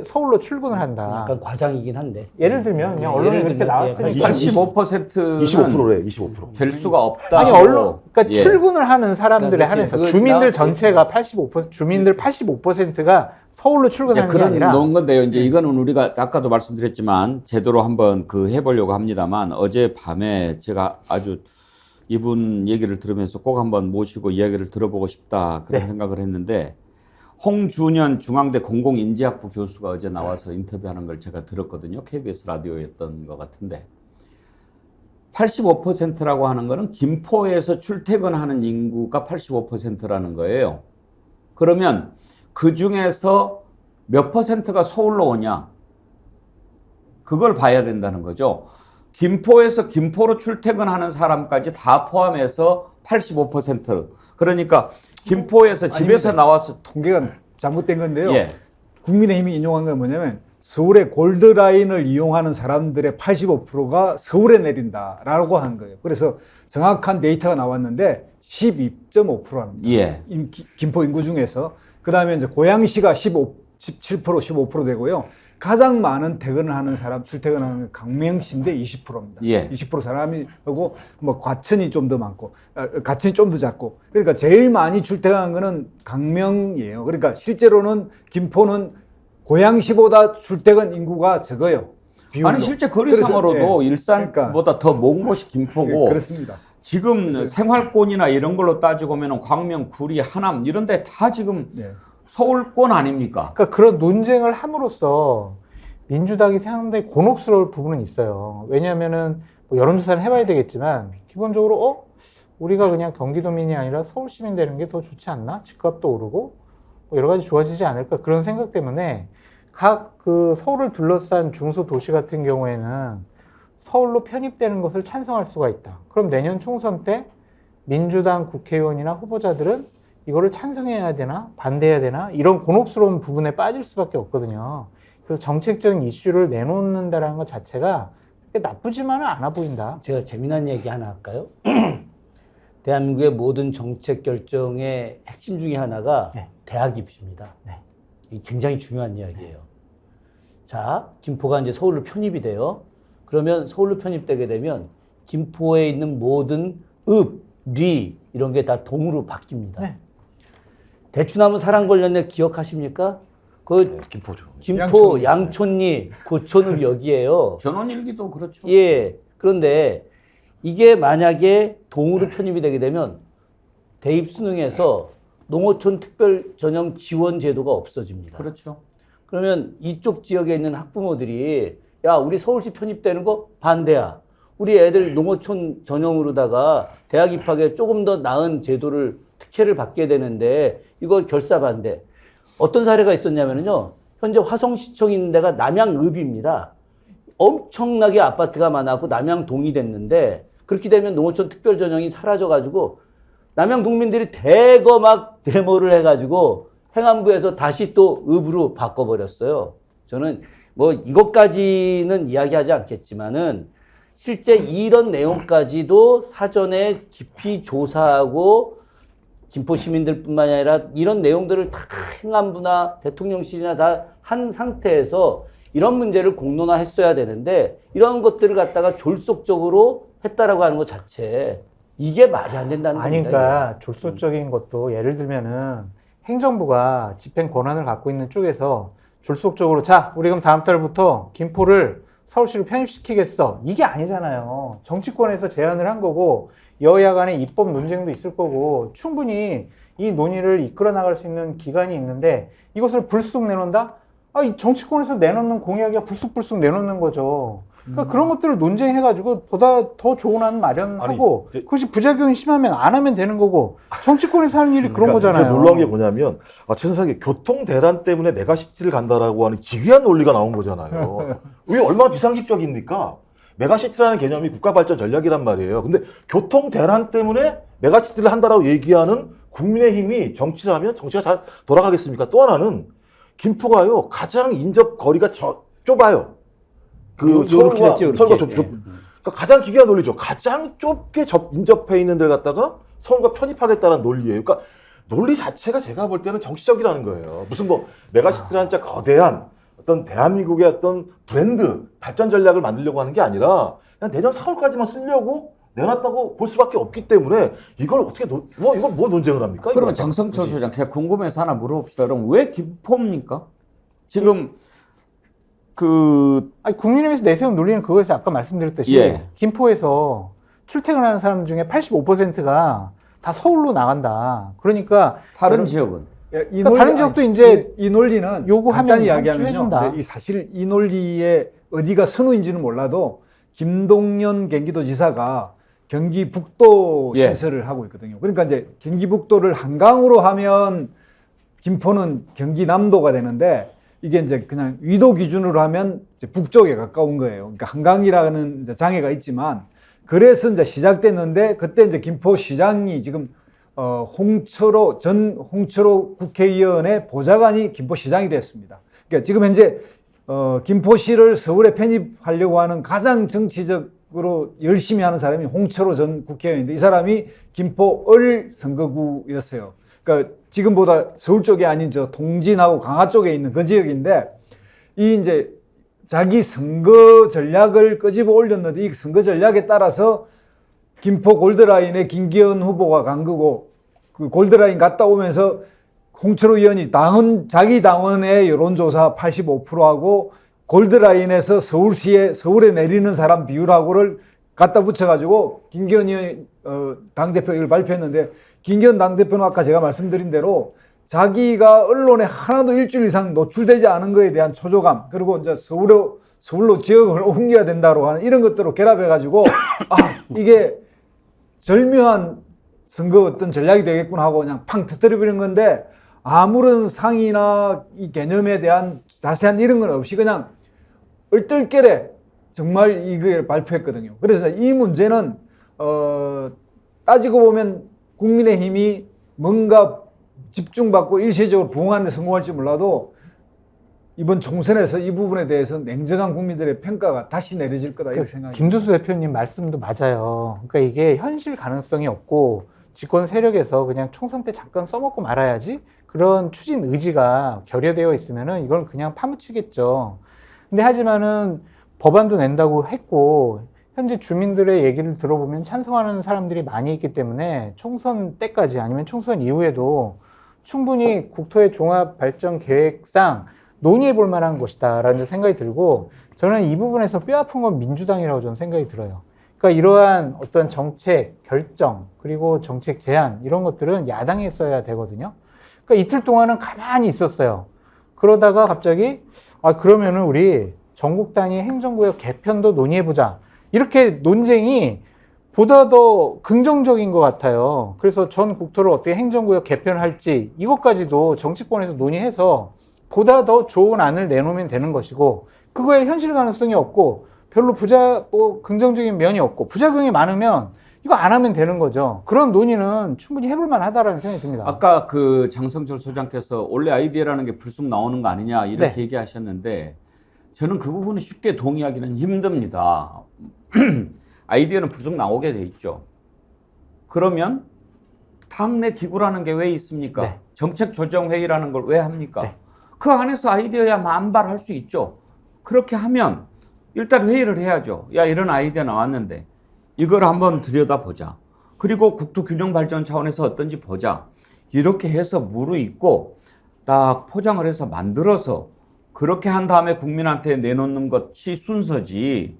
서울로 출근을 한다. 약간 과장이긴 한데. 예를 들면 그냥 언론에 예를 이렇게 들면, 나왔으니까 85%는 25%래, 25%. 될 수가 없다. 아니 언론 그러니까 예. 출근을 하는 사람들에 그러니까 한해서 그치. 주민들 나- 전체가 85% 주민들 85%가 서울로 이제 출근하는 게 그런 아니라 논 건데요. 이제 이거는 우리가 아까도 말씀드렸지만 제대로 한번 해보려고 합니다만 어제 밤에 제가 아주 이분 얘기를 들으면서 꼭 한번 모시고 이야기를 들어보고 싶다 그런 네. 생각을 했는데 홍준현 중앙대 공공인지학부 교수가 어제 나와서 인터뷰하는 걸 제가 들었거든요. KBS 라디오였던 것 같은데 85%라고 하는 거는 김포에서 출퇴근하는 인구가 85%라는 거예요. 그러면 그 중에서 몇 퍼센트가 서울로 오냐? 그걸 봐야 된다는 거죠. 김포에서 김포로 출퇴근하는 사람까지 다 포함해서 85%. 그러니까 김포에서 집에서 아닙니다. 나와서 통계가 잘못된 건데요. 예. 국민의힘이 인용한 건 뭐냐면 서울의 골드라인을 이용하는 사람들의 85%가 서울에 내린다라고 한 거예요. 그래서 정확한 데이터가 나왔는데 12.5%입니다. 예. 김포 인구 중에서. 그다음에 이제 고양시가 17%, 15% 되고요. 가장 많은 퇴근을 하는 사람, 출퇴근하는 강명시인데 20%입니다. 예. 20% 사람이 하고 뭐 과천이 좀 더 많고, 과천이 좀 더 작고. 그러니까 제일 많이 출퇴근하는 거는 강명이에요. 그러니까 실제로는 김포는 고양시보다 출퇴근 인구가 적어요. 비율로. 아니 실제 거리상으로도 그래서, 예. 일산보다 더 먼 곳이 김포고 예, 그렇습니다. 지금 생활권이나 이런 걸로 따지고 보면 광명, 구리, 하남 이런 데 다 지금 예. 서울권 아닙니까? 그러니까 그런 논쟁을 함으로써 민주당이 상당히 곤혹스러울 부분은 있어요. 왜냐하면은 뭐 여론조사를 해봐야 되겠지만 기본적으로 우리가 그냥 경기도민이 아니라 서울 시민 되는 게 더 좋지 않나? 집값도 오르고 뭐 여러 가지 좋아지지 않을까 그런 생각 때문에 각 그 서울을 둘러싼 중소도시 같은 경우에는 서울로 편입되는 것을 찬성할 수가 있다. 그럼 내년 총선 때 민주당 국회의원이나 후보자들은 이거를 찬성해야 되나 반대해야 되나 이런 곤혹스러운 부분에 빠질 수밖에 없거든요. 그래서 정책적인 이슈를 내놓는다는 것 자체가 나쁘지만은 않아 보인다. 제가 재미난 얘기 하나 할까요? 대한민국의 모든 정책 결정의 핵심 중에 하나가 네. 대학 입시입니다. 네. 이게 굉장히 중요한 이야기예요. 자, 김포가 이제 서울로 편입이 돼요. 그러면 서울로 편입되게 되면 김포에 있는 모든 읍, 리 이런 게 다 동으로 바뀝니다. 네. 대추나무 사랑벌레네 기억하십니까? 그 김포죠. 김포 양촌리 고촌읍 여기에요. 전원일기도 그렇죠. 예. 그런데 이게 만약에 동으로 편입이 되게 되면 대입 수능에서 농어촌 특별 전형 지원 제도가 없어집니다. 그렇죠. 그러면 이쪽 지역에 있는 학부모들이 야, 우리 서울시 편입되는 거 반대야. 우리 애들 농어촌 전형으로다가 대학 입학에 조금 더 나은 제도를 특혜를 받게 되는데 이거 결사 반대. 어떤 사례가 있었냐면요. 현재 화성시청 있는 데가 남양읍입니다. 엄청나게 아파트가 많았고 남양동이 됐는데 그렇게 되면 농어촌 특별 전형이 사라져가지고 남양동민들이 대거 막 데모를 해가지고 행안부에서 다시 또 읍으로 바꿔버렸어요. 저는 뭐 이것까지는 이야기하지 않겠지만은 실제 이런 내용까지도 사전에 깊이 조사하고 김포 시민들뿐만 아니라 이런 내용들을 다 행안부나 대통령실이나 다 한 상태에서 이런 문제를 공론화했어야 되는데 이런 것들을 갖다가 졸속적으로 했다라고 하는 것 자체 이게 말이 안 된다는 아니, 겁니다. 그러니까 졸속적인 것도 예를 들면은 행정부가 집행 권한을 갖고 있는 쪽에서 졸속적으로 자, 우리 그럼 다음 달부터 김포를 서울시로 편입시키겠어. 이게 아니잖아요. 정치권에서 제안을 한 거고 여야 간의 입법 논쟁도 있을 거고 충분히 이 논의를 이끌어 나갈 수 있는 기간이 있는데 이것을 불쑥 내놓는다? 이 정치권에서 내놓는 공약이 불쑥불쑥 내놓는 거죠. 그러니까 그런 것들을 논쟁해가지고 보다 더 좋은 안 마련하고 아니, 그것이 부작용이 심하면 안 하면 되는 거고 정치권에서 하는 일이 그런 거잖아요. 제가 놀라운 게 뭐냐면 최선생님 교통 대란 때문에 메가시티를 간다라고 하는 기괴한 논리가 나온 거잖아요. 이게 얼마나 비상식적입니까? 메가시티라는 개념이 국가발전 전략이란 말이에요. 근데 교통 대란 때문에 메가시티를 한다라고 얘기하는 국민의힘이 정치를 하면 정치가 잘 돌아가겠습니까? 또 하나는 김포가요 가장 인접 거리가 좁아요. 서울과 그러니까 가장 기괴한 논리죠. 가장 좁게 인접해 있는 데를 갖다가 서울과 편입하겠다는 논리예요. 그러니까 논리 자체가 제가 볼 때는 정치적이라는 거예요. 무슨 뭐 메가시티라는 진짜 거대한 어떤 대한민국의 어떤 브랜드 발전 전략을 만들려고 하는 게 아니라 그냥 내년 4월까지만 쓰려고 내놨다고 볼 수밖에 없기 때문에 이걸 어떻게 이걸 뭐 논쟁을 합니까? 그러면 장성철 소장 제가 궁금해서 하나 물어봅시다. 그럼 왜 김포입니까? 지금 국민의힘에서 내세운 논리는 그거에서 아까 말씀드렸듯이 예. 김포에서 출퇴근하는 사람 중에 85%가 다 서울로 나간다. 그러니까 다른 지역은 다른 지역도 이제 이 논리는 요구하면 간단히 이야기하면요. 해준다. 사실 이 논리의 어디가 선우인지는 몰라도 김동연 경기도지사가 경기 북도 예. 신설을 하고 있거든요. 그러니까 이제 경기 북도를 한강으로 하면 김포는 경기 남도가 되는데 이게 이제 그냥 위도 기준으로 하면 이제 북쪽에 가까운 거예요. 그러니까 한강이라는 이제 장애가 있지만 그래서 이제 시작됐는데 그때 이제 김포시장이 지금 전 홍철호 국회의원의 보좌관이 김포시장이 됐습니다. 그러니까 지금 현재 김포시를 서울에 편입하려고 하는 가장 정치적으로 열심히 하는 사람이 홍철호 전 국회의원인데 이 사람이 김포을 선거구였어요. 그러니까 지금보다 서울 쪽이 아닌 저 통진하고 강화 쪽에 있는 그 지역인데 이 이제 자기 선거 전략을 끄집어 올렸는데 이 선거 전략에 따라서 김포 골드라인에 김기현 후보가 간 거고 그 골드라인 갔다 오면서 홍철호 의원이 자기 당원의 여론조사 85%하고 골드라인에서 서울에 내리는 사람 비율하고를 갖다 붙여가지고 김기현 의원 당대표 이걸 발표했는데 김기현 당대표는 아까 제가 말씀드린 대로 자기가 언론에 하나도 일주일 이상 노출되지 않은 거에 대한 초조감 그리고 이제 서울로 지역을 옮겨야 된다고 하는 이런 것들로 결합해가지고 이게 절묘한 선거 어떤 전략이 되겠구나 하고 그냥 팡 터뜨려버리는 건데 아무런 상의나 이 개념에 대한 자세한 이런 건 없이 그냥 얼떨결에 정말 이걸 발표했거든요. 그래서 이 문제는 따지고 보면 국민의힘이 뭔가 집중받고 일시적으로 부응하는 데 성공할지 몰라도 이번 총선에서 이 부분에 대해서 냉정한 국민들의 평가가 다시 내려질 거다 이렇게 생각합니다. 김두수 대표님 말씀도 맞아요. 그러니까 이게 현실 가능성이 없고 집권 세력에서 그냥 총선 때 잠깐 써먹고 말아야지 그런 추진 의지가 결여되어 있으면은 이건 그냥 파묻히겠죠. 근데 하지만은 법안도 낸다고 했고 현재 주민들의 얘기를 들어보면 찬성하는 사람들이 많이 있기 때문에 총선 때까지 아니면 총선 이후에도 충분히 국토의 종합발전계획상 논의해 볼 만한 것이다 라는 생각이 들고 저는 이 부분에서 뼈아픈 건 민주당이라고 저는 생각이 들어요. 그러니까 이러한 어떤 정책 결정 그리고 정책 제안 이런 것들은 야당이 했어야 되거든요. 그러니까 이틀 동안은 가만히 있었어요. 그러다가 갑자기 그러면은 우리 전국 단위 행정구역 개편도 논의해보자. 이렇게 논쟁이 보다 더 긍정적인 것 같아요. 그래서 전 국토를 어떻게 행정구역 개편할지 이것까지도 정치권에서 논의해서 보다 더 좋은 안을 내놓으면 되는 것이고 그거에 현실 가능성이 없고 별로 긍정적인 면이 없고 부작용이 많으면 이거 안 하면 되는 거죠. 그런 논의는 충분히 해볼 만하다라는 생각이 듭니다. 아까 그 장성철 소장께서 원래 아이디어라는 게 불쑥 나오는 거 아니냐 이렇게 네. 얘기하셨는데 저는 그 부분은 쉽게 동의하기는 힘듭니다. 아이디어는 불쑥 나오게 돼 있죠. 그러면 당내 기구라는 게 왜 있습니까? 네. 정책조정회의라는 걸 왜 합니까? 네. 그 안에서 아이디어야 만발할 수 있죠. 그렇게 하면 일단 회의를 해야죠. 야, 이런 아이디어 나왔는데 이걸 한번 들여다보자. 그리고 국토균형 발전 차원에서 어떤지 보자. 이렇게 해서 무르익고 딱 포장을 해서 만들어서 그렇게 한 다음에 국민한테 내놓는 것이 순서지.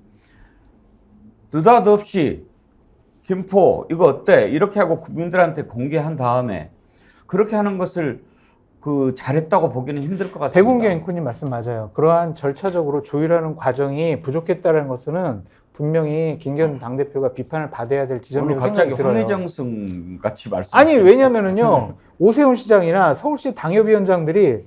느닷없이 김포 이거 어때? 이렇게 하고 국민들한테 공개한 다음에 그렇게 하는 것을 잘했다고 보기는 힘들 것 같습니다. 배공계 앵커님 말씀 맞아요. 그러한 절차적으로 조율하는 과정이 부족했다는 것은 분명히 김기현 당대표가 비판을 받아야 될 지점이라고 갑자기 생각이 들어요. 황혜정승 같이 말씀하시죠. 아니 왜냐면은요 오세훈 시장이나 서울시 당협위원장들이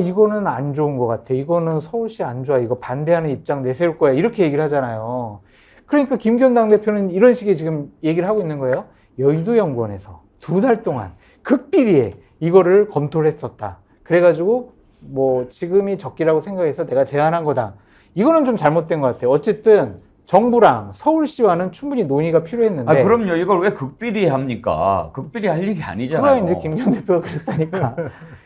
이거는 안 좋은 것 같아. 이거는 서울시 안 좋아. 이거 반대하는 입장 내세울 거야. 이렇게 얘기를 하잖아요. 그러니까 김기현 당대표는 이런 식의 지금 얘기를 하고 있는 거예요. 여의도연구원에서 2달 동안 극비리에 이거를 검토를 했었다. 그래가지고 뭐 지금이 적기라고 생각해서 내가 제안한 거다. 이거는 좀 잘못된 것 같아요. 어쨌든 정부랑 서울시와는 충분히 논의가 필요했는데. 그럼요. 이걸 왜 극비리 합니까? 극비리 할 일이 아니잖아요. 그건 이제 김기현 대표가 그랬다니까.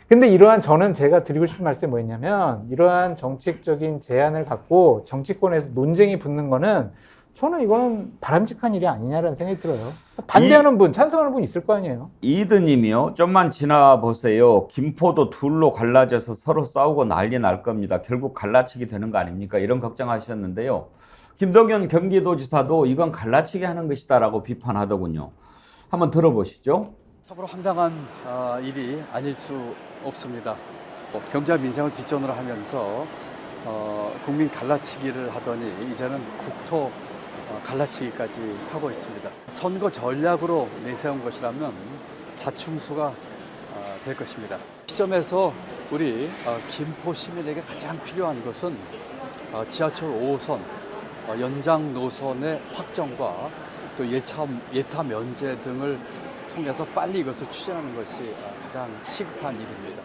근데 저는 제가 드리고 싶은 말씀이 뭐였냐면 이러한 정책적인 제안을 갖고 정치권에서 논쟁이 붙는 거는 저는 이거는 바람직한 일이 아니냐라는 생각이 들어요. 반대하는 분, 찬성하는 분 있을 거 아니에요. 이드님이요. 좀만 지나보세요. 김포도 둘로 갈라져서 서로 싸우고 난리 날 겁니다. 결국 갈라치기 되는 거 아닙니까? 이런 걱정하셨는데요. 김동연 경기도지사도 이건 갈라치기 하는 것이다라고 비판하더군요. 한번 들어보시죠. 참으로 황당한 일이 아닐 수 없습니다. 경제와 민생을 뒷전으로 하면서 국민 갈라치기를 하더니 이제는 국토 갈라치기까지 하고 있습니다. 선거 전략으로 내세운 것이라면 자충수가 될 것입니다. 시점에서 우리 김포 시민에게 가장 필요한 것은 지하철 5호선 연장 노선의 확정과 또 예타 면제 등을 통해서 빨리 이것을 추진하는 것이 가장 시급한 일입니다.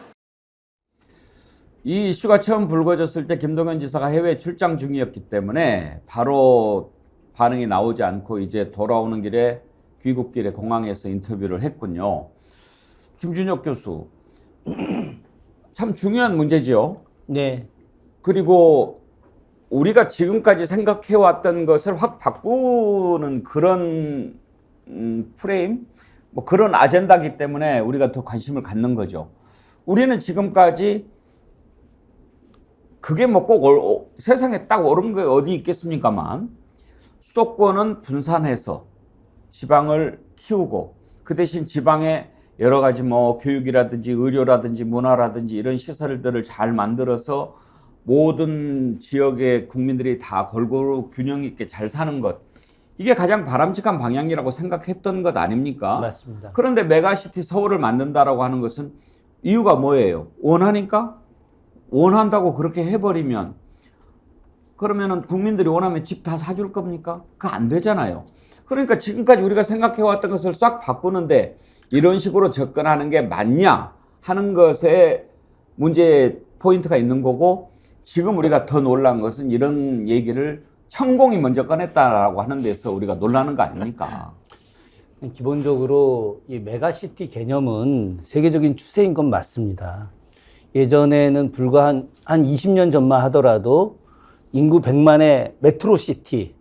이 이슈가 처음 불거졌을 때 김동연 지사가 해외 출장 중이었기 때문에 바로 반응이 나오지 않고 이제 돌아오는 길에 귀국길에 공항에서 인터뷰를 했군요. 김준혁 교수, 참 중요한 문제지요. 네. 그리고 우리가 지금까지 생각해왔던 것을 확 바꾸는 그런 프레임, 뭐 그런 아젠다이기 때문에 우리가 더 관심을 갖는 거죠. 우리는 지금까지 그게 뭐 꼭 세상에 딱 옳은 게 어디 있겠습니까만 수도권은 분산해서 지방을 키우고 그 대신 지방에 여러 가지 뭐 교육이라든지 의료라든지 문화라든지 이런 시설들을 잘 만들어서 모든 지역의 국민들이 다 골고루 균형 있게 잘 사는 것, 이게 가장 바람직한 방향이라고 생각했던 것 아닙니까? 맞습니다. 그런데 메가시티 서울을 만든다라고 하는 것은 이유가 뭐예요? 원하니까? 원한다고 그렇게 해버리면 그러면은 국민들이 원하면 집 다 사줄 겁니까? 그거 안 되잖아요. 그러니까 지금까지 우리가 생각해왔던 것을 싹 바꾸는데 이런 식으로 접근하는 게 맞냐 하는 것에 문제 포인트가 있는 거고, 지금 우리가 더 놀란 것은 이런 얘기를 천공이 먼저 꺼냈다라고 하는 데서 우리가 놀라는 거 아닙니까? 기본적으로 이 메가시티 개념은 세계적인 추세인 건 맞습니다. 예전에는 불과 한 20년 전만 하더라도 인구 100만의 메트로시티,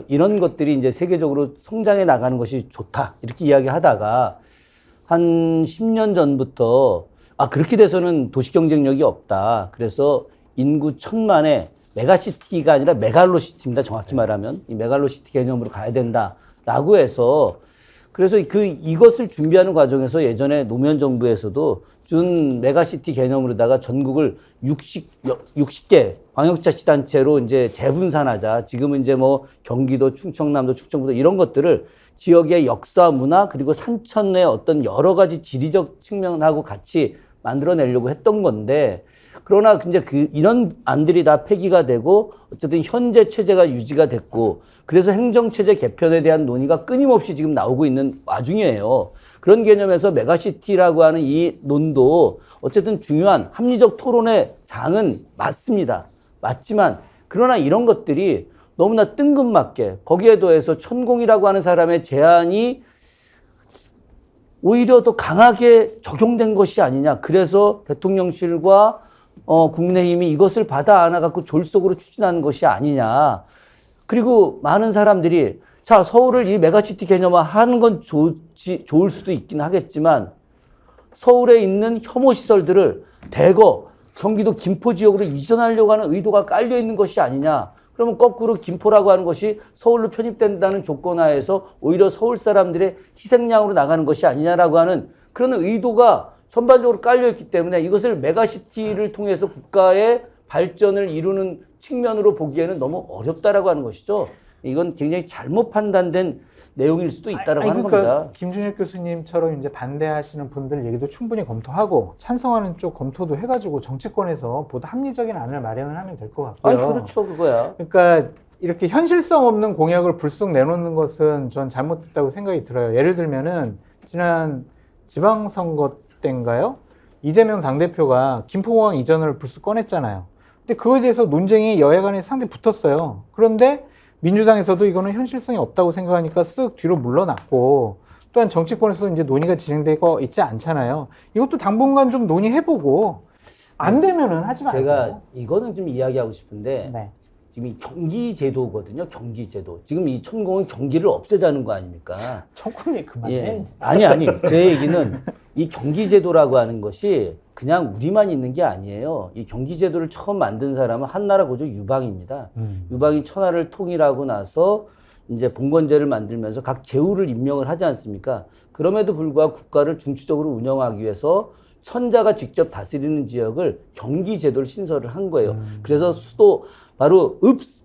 이런 것들이 이제 세계적으로 성장해 나가는 것이 좋다, 이렇게 이야기하다가 한 10년 전부터 그렇게 돼서는 도시 경쟁력이 없다. 그래서 인구 1000만의 메가시티가 아니라 메갈로시티입니다. 정확히 말하면 이 메갈로시티 개념으로 가야 된다라고 해서, 그래서 이것을 준비하는 과정에서 예전에 노무현 정부에서도 준 메가시티 개념으로다가 전국을 60개 광역자치단체로 이제 재분산하자. 지금은 이제 뭐 경기도, 충청남도, 충청북도 이런 것들을 지역의 역사, 문화, 그리고 산천의 어떤 여러 가지 지리적 측면하고 같이 만들어내려고 했던 건데, 그러나 이제 이런 안들이 다 폐기가 되고 어쨌든 현재 체제가 유지가 됐고, 그래서 행정체제 개편에 대한 논의가 끊임없이 지금 나오고 있는 와중이에요. 그런 개념에서 메가시티라고 하는 이 논도 어쨌든 중요한 합리적 토론의 장은 맞습니다. 맞지만 그러나 이런 것들이 너무나 뜬금맞게 거기에 더해서 천공이라고 하는 사람의 제안이 오히려 더 강하게 적용된 것이 아니냐. 그래서 대통령실과 국민의힘이 이것을 받아 안아갖고 졸속으로 추진하는 것이 아니냐. 그리고 많은 사람들이 자, 서울을 이 메가시티 개념화 하는 건 좋을 수도 있긴 하겠지만 서울에 있는 혐오시설들을 대거 경기도 김포 지역으로 이전하려고 하는 의도가 깔려 있는 것이 아니냐. 그러면 거꾸로 김포라고 하는 것이 서울로 편입된다는 조건 하에서 오히려 서울 사람들의 희생양으로 나가는 것이 아니냐라고 하는 그런 의도가 전반적으로 깔려 있기 때문에 이것을 메가시티를 통해서 국가의 발전을 이루는 측면으로 보기에는 너무 어렵다라고 하는 것이죠. 이건 굉장히 잘못 판단된 내용일 수도 있다라고 하는 그러니까 겁니다. 김준혁 교수님처럼 이제 반대하시는 분들 얘기도 충분히 검토하고 찬성하는 쪽 검토도 해가지고 정치권에서 보다 합리적인 안을 마련을 하면 될 것 같고요. 그렇죠, 그거야. 그러니까 이렇게 현실성 없는 공약을 불쑥 내놓는 것은 전 잘못됐다고 생각이 들어요. 예를 들면은 지난 지방선거 때인가요? 이재명 당대표가 김포공항 이전을 불쑥 꺼냈잖아요. 근데 그거에 대해서 논쟁이 여야 간에 상당히 붙었어요. 그런데 민주당에서도 이거는 현실성이 없다고 생각하니까 쓱 뒤로 물러났고, 또한 정치권에서도 이제 논의가 진행되고 있지 않잖아요. 이것도 당분간 좀 논의해보고 안 되면은 하지 말고. 제가 이거는 좀 이야기하고 싶은데 네. 지금 이 경기제도거든요. 경기제도. 지금 이 천공은 경기를 없애자는 거 아닙니까? 천공이 그만해. 예. 아니. 제 얘기는 이 경기제도라고 하는 것이 그냥 우리만 있는 게 아니에요. 이 경기제도를 처음 만든 사람은 한나라 고조 유방입니다. 유방이 천하를 통일하고 나서 이제 봉건제를 만들면서 각 제후를 임명을 하지 않습니까? 그럼에도 불구하고 국가를 중추적으로 운영하기 위해서 천자가 직접 다스리는 지역을 경기제도를 신설을 한 거예요. 그래서 수도 바로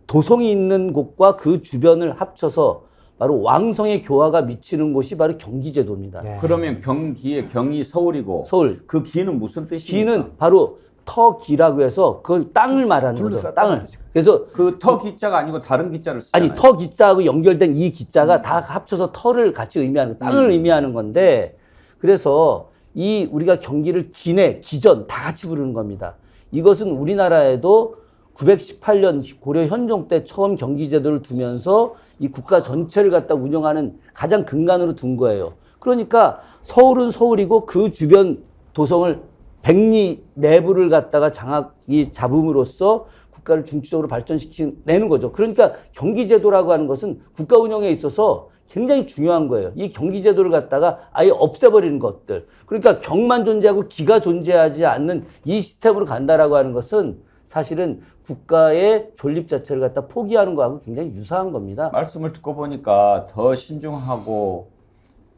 도성이 있는 곳과 그 주변을 합쳐서 바로 왕성의 교화가 미치는 곳이 바로 경기제도입니다. 네. 그러면 경기의 경이 서울이고 서울. 그 기는 무슨 뜻입니까? 기는 바로 터기라고 해서 그걸 땅을 말하는 거죠. 둘러쌌다는 땅을. 뜻이죠. 그래서 그 터 기자가 아니고 다른 기자를 쓰잖아요. 아니 터 기자하고 연결된 이 기자가 다 합쳐서 터를 같이 의미하는 땅을 의미하는 건데 그래서 이 우리가 경기를 기내, 기전 다 같이 부르는 겁니다. 이것은 우리나라에도 918년 고려 현종 때 처음 경기제도를 두면서 이 국가 전체를 갖다 운영하는 가장 근간으로 둔 거예요. 그러니까 서울은 서울이고 그 주변 도성을 백리 내부를 갖다가 장악이 잡음으로써 국가를 중추적으로 발전시키는 거죠. 그러니까 경기제도라고 하는 것은 국가 운영에 있어서 굉장히 중요한 거예요. 이 경기제도를 갖다가 아예 없애버리는 것들. 그러니까 경만 존재하고 기가 존재하지 않는 이 시스템으로 간다라고 하는 것은 사실은 국가의 존립 자체를 갖다 포기하는 거하고 굉장히 유사한 겁니다. 말씀을 듣고 보니까 더 신중하고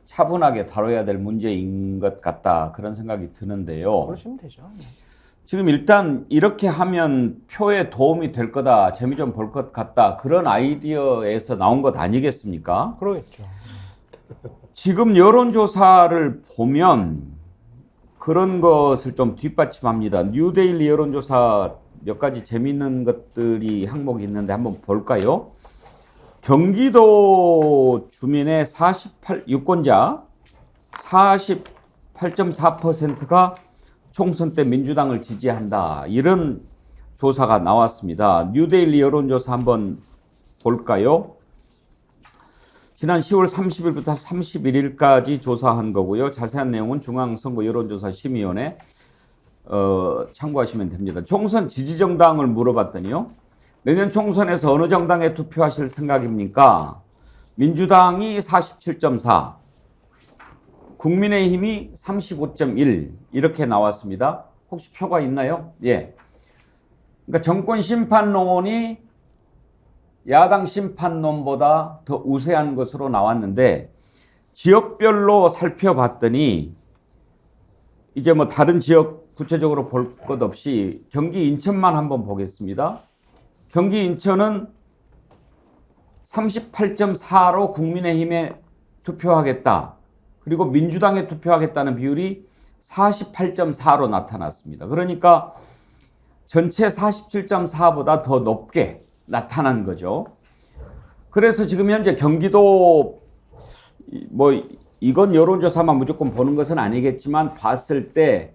차분하게 다뤄야 될 문제인 것 같다 그런 생각이 드는데요. 그러시면 되죠. 지금 일단 이렇게 하면 표에 도움이 될 거다, 재미 좀 볼 것 같다 그런 아이디어에서 나온 것 아니겠습니까? 그러겠죠. 지금 여론조사를 보면 그런 것을 좀 뒷받침합니다. 뉴데일리 여론조사 몇 가지 재미있는 것들이 항목이 있는데 한번 볼까요? 경기도 주민의 유권자 48.4%가 총선 때 민주당을 지지한다. 이런 조사가 나왔습니다. 뉴데일리 여론조사 한번 볼까요? 지난 10월 30일부터 31일까지 조사한 거고요. 자세한 내용은 중앙선거 여론조사 심의위원회 참고하시면 됩니다. 총선 지지 정당을 물어봤더니요. 내년 총선에서 어느 정당에 투표하실 생각입니까? 민주당이 47.4, 국민의힘이 35.1 이렇게 나왔습니다. 혹시 표가 있나요? 예. 그러니까 정권 심판론이 야당 심판론보다 더 우세한 것으로 나왔는데 지역별로 살펴봤더니 이제 뭐 다른 지역 구체적으로 볼 것 없이 경기 인천만 한번 보겠습니다. 경기 인천은 38.4로 국민의힘에 투표하겠다. 그리고 민주당에 투표하겠다는 비율이 48.4로 나타났습니다. 그러니까 전체 47.4보다 더 높게 나타난 거죠. 그래서 지금 현재 경기도 뭐 이건 여론조사만 무조건 보는 것은 아니겠지만 봤을 때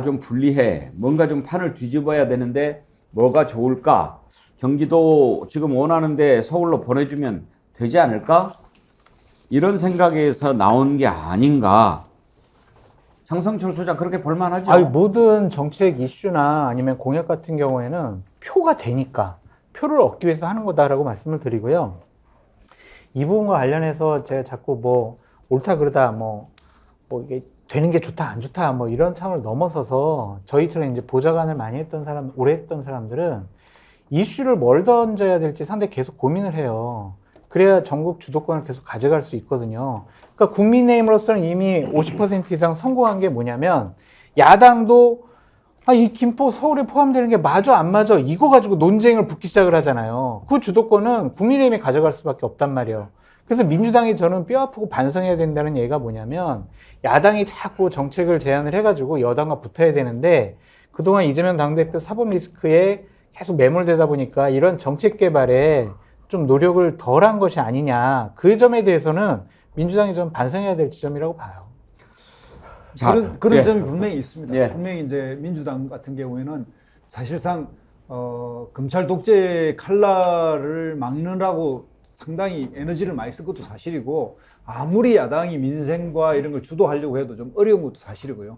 좀 불리해. 뭔가 좀 판을 뒤집어야 되는데 뭐가 좋을까? 경기도 지금 원하는데 서울로 보내주면 되지 않을까? 이런 생각에서 나온 게 아닌가. 장성철 소장 그렇게 볼만하죠? 아니, 모든 정책 이슈나 아니면 공약 같은 경우에는 표가 되니까 표를 얻기 위해서 하는 거다라고 말씀을 드리고요. 이 부분과 관련해서 제가 자꾸 뭐 옳다 그러다 뭐 이게 되는 게 좋다 안 좋다 뭐 이런 차원을 넘어서서 저희처럼 이제 보좌관을 많이 했던 사람, 오래 했던 사람들은 이슈를 뭘 던져야 될지 상당히 계속 고민을 해요. 그래야 전국 주도권을 계속 가져갈 수 있거든요. 그러니까 국민의힘으로서는 이미 50% 이상 성공한 게 뭐냐면 야당도 이 김포 서울에 포함되는 게 맞아 안 맞아 이거 가지고 논쟁을 붙기 시작을 하잖아요. 그 주도권은 국민의힘이 가져갈 수밖에 없단 말이에요. 그래서 민주당이 저는 뼈아프고 반성해야 된다는 얘기가 뭐냐면 야당이 자꾸 정책을 제안을 해가지고 여당과 붙어야 되는데 그동안 이재명 당대표 사법 리스크에 계속 매몰되다 보니까 이런 정책 개발에 좀 노력을 덜한 것이 아니냐. 그 점에 대해서는 민주당이 좀 반성해야 될 지점이라고 봐요. 그런 예. 점이 분명히 있습니다. 예. 분명히 이제 민주당 같은 경우에는 사실상 검찰 독재 칼날을 막느라고 상당히 에너지를 많이 쓴 것도 사실이고 아무리 야당이 민생과 이런 걸 주도하려고 해도 좀 어려운 것도 사실이고요.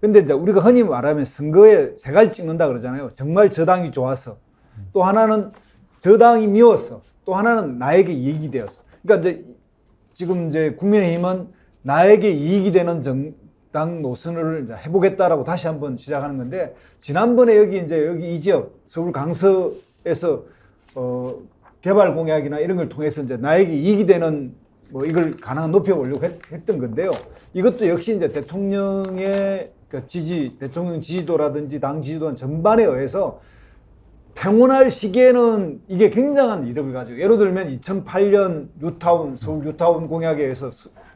근데 이제 우리가 흔히 말하면 선거에 세 가지 찍는다 그러잖아요. 정말 저 당이 좋아서, 또 하나는 저 당이 미워서, 또 하나는 나에게 이익이 되어서. 그러니까 이제 지금 이제 국민의힘은 나에게 이익이 되는 정당 노선을 이제 해보겠다라고 다시 한번 시작하는 건데, 지난번에 여기 이 지역 서울 강서에서 개발 공약이나 이런 걸 통해서 이제 나에게 이익이 되는 뭐 이걸 가능한 높여보려고 했던 건데요. 이것도 역시 이제 대통령의 그 대통령 지지도라든지 당 지지도 전반에 의해서 평온할 시기에는 이게 굉장한 이득을 가지고, 예를 들면 2008년 서울 뉴타운 공약에 의해서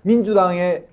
민주당의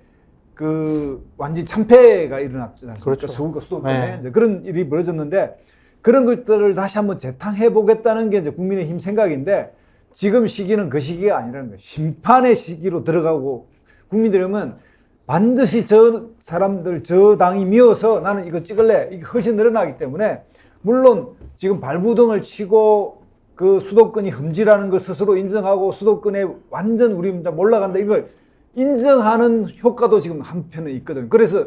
그 완전 참패가 일어났지 않습니까? 그렇죠. 서울과 수도권에 네. 이제 그런 일이 벌어졌는데, 그런 것들을 다시 한번 재탕해 보겠다는 게 이제 국민의힘 생각인데, 지금 시기는 그 시기가 아니라는 거예요. 심판의 시기로 들어가고, 국민들이 보면 반드시 저 사람들, 저 당이 미워서 나는 이거 찍을래, 이게 훨씬 늘어나기 때문에, 물론 지금 발부등을 치고 그 수도권이 흠지라는 걸 스스로 인정하고 수도권에 완전 우리 몰라간다, 이걸 인정하는 효과도 지금 한편에 있거든요. 그래서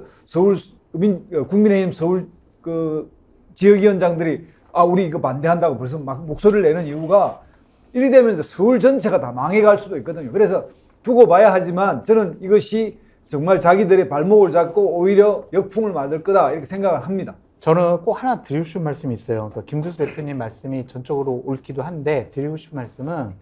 국민의힘 서울 그 지역위원장들이 우리 이거 반대한다고 벌써 막 목소리를 내는 이유가, 이리 되면 이제 서울 전체가 다 망해갈 수도 있거든요. 그래서 두고 봐야 하지만 저는 이것이 정말 자기들의 발목을 잡고 오히려 역풍을 맞을 거다, 이렇게 생각을 합니다. 저는 꼭 하나 드리고 싶은 말씀이 있어요. 그러니까 김두수 대표님 말씀이 전적으로 옳기도 한데, 드리고 싶은 말씀은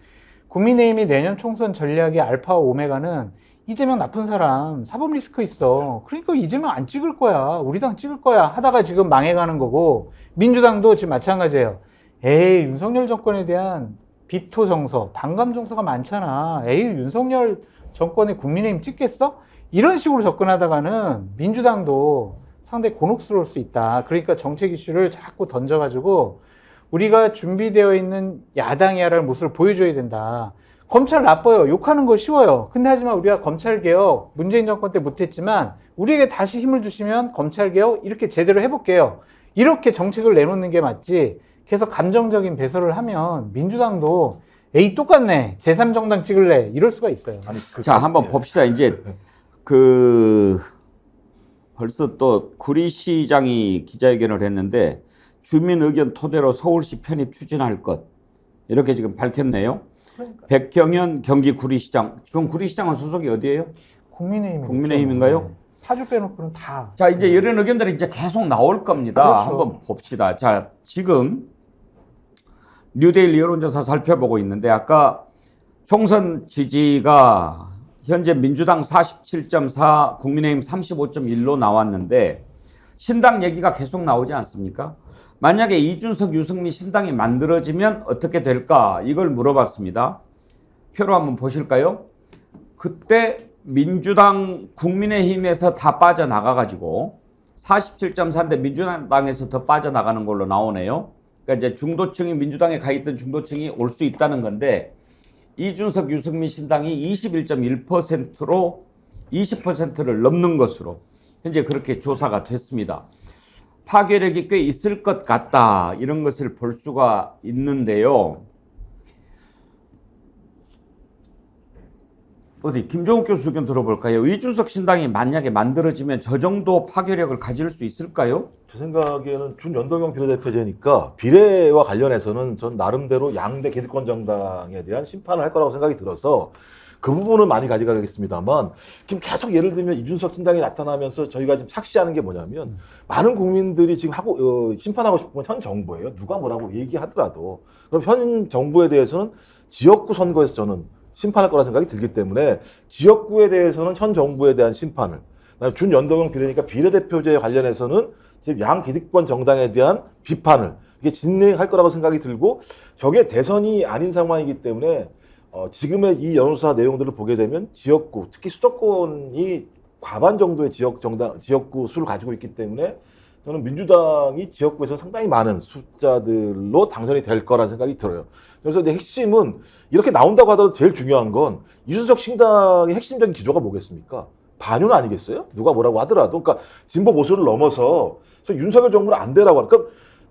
국민의힘이 내년 총선 전략의 알파와 오메가는 이재명 나쁜 사람, 사법 리스크 있어, 그러니까 이재명 안 찍을 거야, 우리 당 찍을 거야 하다가 지금 망해가는 거고, 민주당도 지금 마찬가지예요. 에이, 윤석열 정권에 대한 비토 정서, 반감 정서가 많잖아. 에이, 윤석열 정권에 국민의힘 찍겠어? 이런 식으로 접근하다가는 민주당도 상당히 곤혹스러울 수 있다. 그러니까 정책 이슈를 자꾸 던져가지고 우리가 준비되어 있는 야당이야라는 모습을 보여줘야 된다. 검찰 나빠요. 욕하는 거 쉬워요. 근데 하지만 우리가 검찰개혁 문재인 정권 때 못했지만 우리에게 다시 힘을 주시면 검찰개혁 이렇게 제대로 해볼게요. 이렇게 정책을 내놓는 게 맞지, 계속 감정적인 배설을 하면 민주당도 에이 똑같네, 제3정당 찍을래, 이럴 수가 있어요. 자, 한번 봅시다. 이제 벌써 또 구리시장이 기자회견을 했는데, 주민 의견 토대로 서울시 편입 추진할 것, 이렇게 지금 밝혔네요. 백경현 경기 구리시장. 지금 구리시장은 소속이 어디예요? 국민의힘인가요? 사주 빼놓고는 다. 자, 이제 이런 의견들이 이제 계속 나올 겁니다. 그렇죠. 한번 봅시다. 자, 지금 뉴데일리 여론조사 살펴보고 있는데, 아까 총선 지지가 현재 민주당 47.4, 국민의힘 35.1로 나왔는데, 신당 얘기가 계속 나오지 않습니까? 만약에 이준석, 유승민 신당이 만들어지면 어떻게 될까? 이걸 물어봤습니다. 표로 한번 보실까요? 그때 민주당, 국민의힘에서 다 빠져나가가지고 47.4인데 민주당에서 더 빠져나가는 걸로 나오네요. 그러니까 이제 중도층이, 민주당에 가 있던 중도층이 올 수 있다는 건데, 이준석, 유승민 신당이 21.1%로 20%를 넘는 것으로 현재 그렇게 조사가 됐습니다. 파괴력이 꽤 있을 것 같다, 이런 것을 볼 수가 있는데요. 어디 김종욱 교수 의견 들어볼까요? 이준석 신당이 만약에 만들어지면 저 정도 파괴력을 가질 수 있을까요? 제 생각에는 준연동형 비례대표제니까 비례와 관련해서는 전 나름대로 양대 기득권 정당에 대한 심판을 할 거라고 생각이 들어서 그 부분은 많이 가져가겠습니다만, 지금 계속 예를 들면 이준석 신당이 나타나면서 저희가 지금 착시하는 게 뭐냐면, 많은 국민들이 지금 심판하고 싶은 건 현 정부예요. 누가 뭐라고 얘기하더라도. 그럼 현 정부에 대해서는 지역구 선거에서 저는 심판할 거라 생각이 들기 때문에, 지역구에 대해서는 현 정부에 대한 심판을, 준연동형 비례니까 비례대표제에 관련해서는 지금 양 기득권 정당에 대한 비판을 이게 진행할 거라고 생각이 들고, 저게 대선이 아닌 상황이기 때문에 지금의 이 여론조사 내용들을 보게 되면 지역구, 특히 수도권이 과반 정도의 지역구 수를 가지고 있기 때문에 저는 민주당이 지역구에서 상당히 많은 숫자들로 당선이 될 거라는 생각이 들어요. 그래서 이제 핵심은 이렇게 나온다고 하더라도 제일 중요한 건 이준석 신당의 핵심적인 기조가 뭐겠습니까? 반윤 아니겠어요? 누가 뭐라고 하더라도. 그러니까 진보 보수를 넘어서 윤석열 정부는 안 되라고 하니까,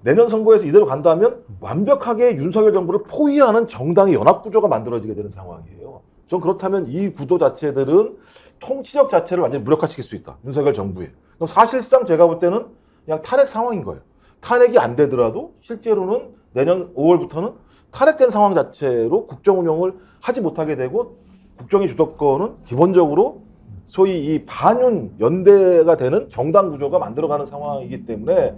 내년 선거에서 이대로 간다면 완벽하게 윤석열 정부를 포위하는 정당의 연합 구조가 만들어지게 되는 상황이에요. 전 그렇다면 이 구도 자체들은 통치력 자체를 완전히 무력화시킬 수 있다, 윤석열 정부에. 그럼 사실상 제가 볼 때는 그냥 탄핵 상황인 거예요. 탄핵이 안 되더라도 실제로는 내년 5월부터는 탄핵된 상황 자체로 국정 운영을 하지 못하게 되고, 국정의 주도권은 기본적으로 소위 이 반윤 연대가 되는 정당 구조가 만들어가는 상황이기 때문에,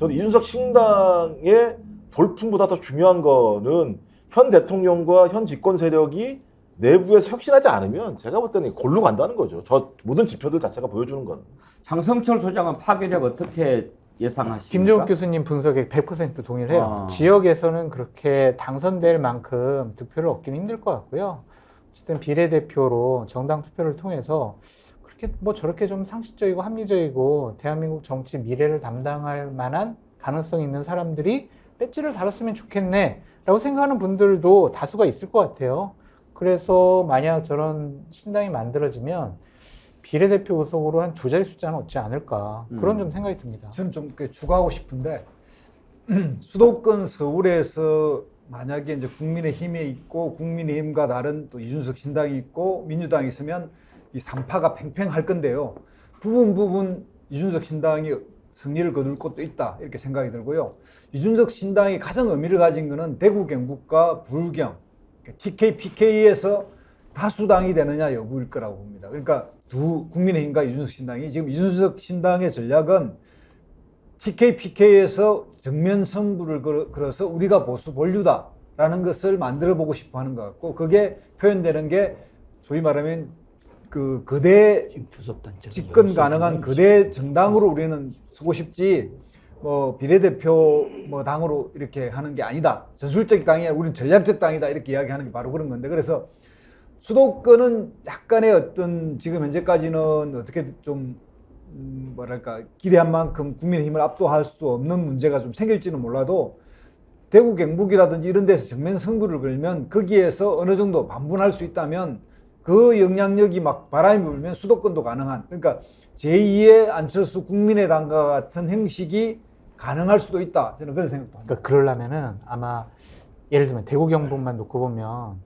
저는 이준석 신당의 돌풍보다 더 중요한 거는 현 대통령과 현 집권 세력이 내부에서 혁신하지 않으면 제가 볼 때는 골로 간다는 거죠. 저 모든 지표들 자체가 보여주는 건. 장성철 소장은 파괴력 어떻게 예상하십니까? 김종욱 교수님 분석에 100% 동의를 해요. 아. 지역에서는 그렇게 당선될 만큼 득표를 얻기는 힘들 것 같고요. 어쨌든 비례대표로 정당 투표를 통해서 그렇게 뭐 저렇게 좀 상식적이고 합리적이고 대한민국 정치 미래를 담당할 만한 가능성 있는 사람들이 배지를 달았으면 좋겠네 라고 생각하는 분들도 다수가 있을 것 같아요. 그래서 만약 저런 신당이 만들어지면 비례대표 의석으로 한 2자리 숫자는 얻지 않을까 그런 좀 생각이 듭니다. 저는 좀 추가하고 싶은데 수도권 서울에서 만약에 이제 국민의힘이 있고 국민의힘과 다른 또 이준석 신당이 있고 민주당이 있으면 이 3파가 팽팽할 건데요. 부분 이준석 신당이 승리를 거둘 것도 있다 이렇게 생각이 들고요. 이준석 신당이 가장 의미를 가진 것은 대구 경북과 불경 TK, PK에서 다수당이 되느냐 여부일 거라고 봅니다. 그러니까 국민의힘과 이준석 신당이 지금 이준석 신당의 전략은 TK, PK에서 정면 승부를 걸어서 우리가 보수 본류다라는 것을 만들어 보고 싶어 하는 것 같고 그게 표현되는 게 소위 말하면 그 거대 집권 가능한 거대 정당으로 우리는 쓰고 싶지 뭐 비례대표 뭐 당으로 이렇게 하는 게 아니다. 전술적 당이 아니라 우리는 전략적 당이다 이렇게 이야기하는 게 바로 그런 건데 그래서 수도권은 약간의 어떤 지금 현재까지는 어떻게 좀 뭐랄까 기대한 만큼 국민의힘을 압도할 수 없는 문제가 좀 생길지는 몰라도 대구 경북이라든지 이런 데서 정면 승부를 걸면 거기에서 어느 정도 반분할 수 있다면 그 영향력이 막 바람이 불면 수도권도 가능한 그러니까 제2의 안철수 국민의당과 같은 형식이 가능할 수도 있다 저는 그런 생각도 합니다. 그러니까 그러려면은 아마 예를 들면 대구 경북만 놓고 보면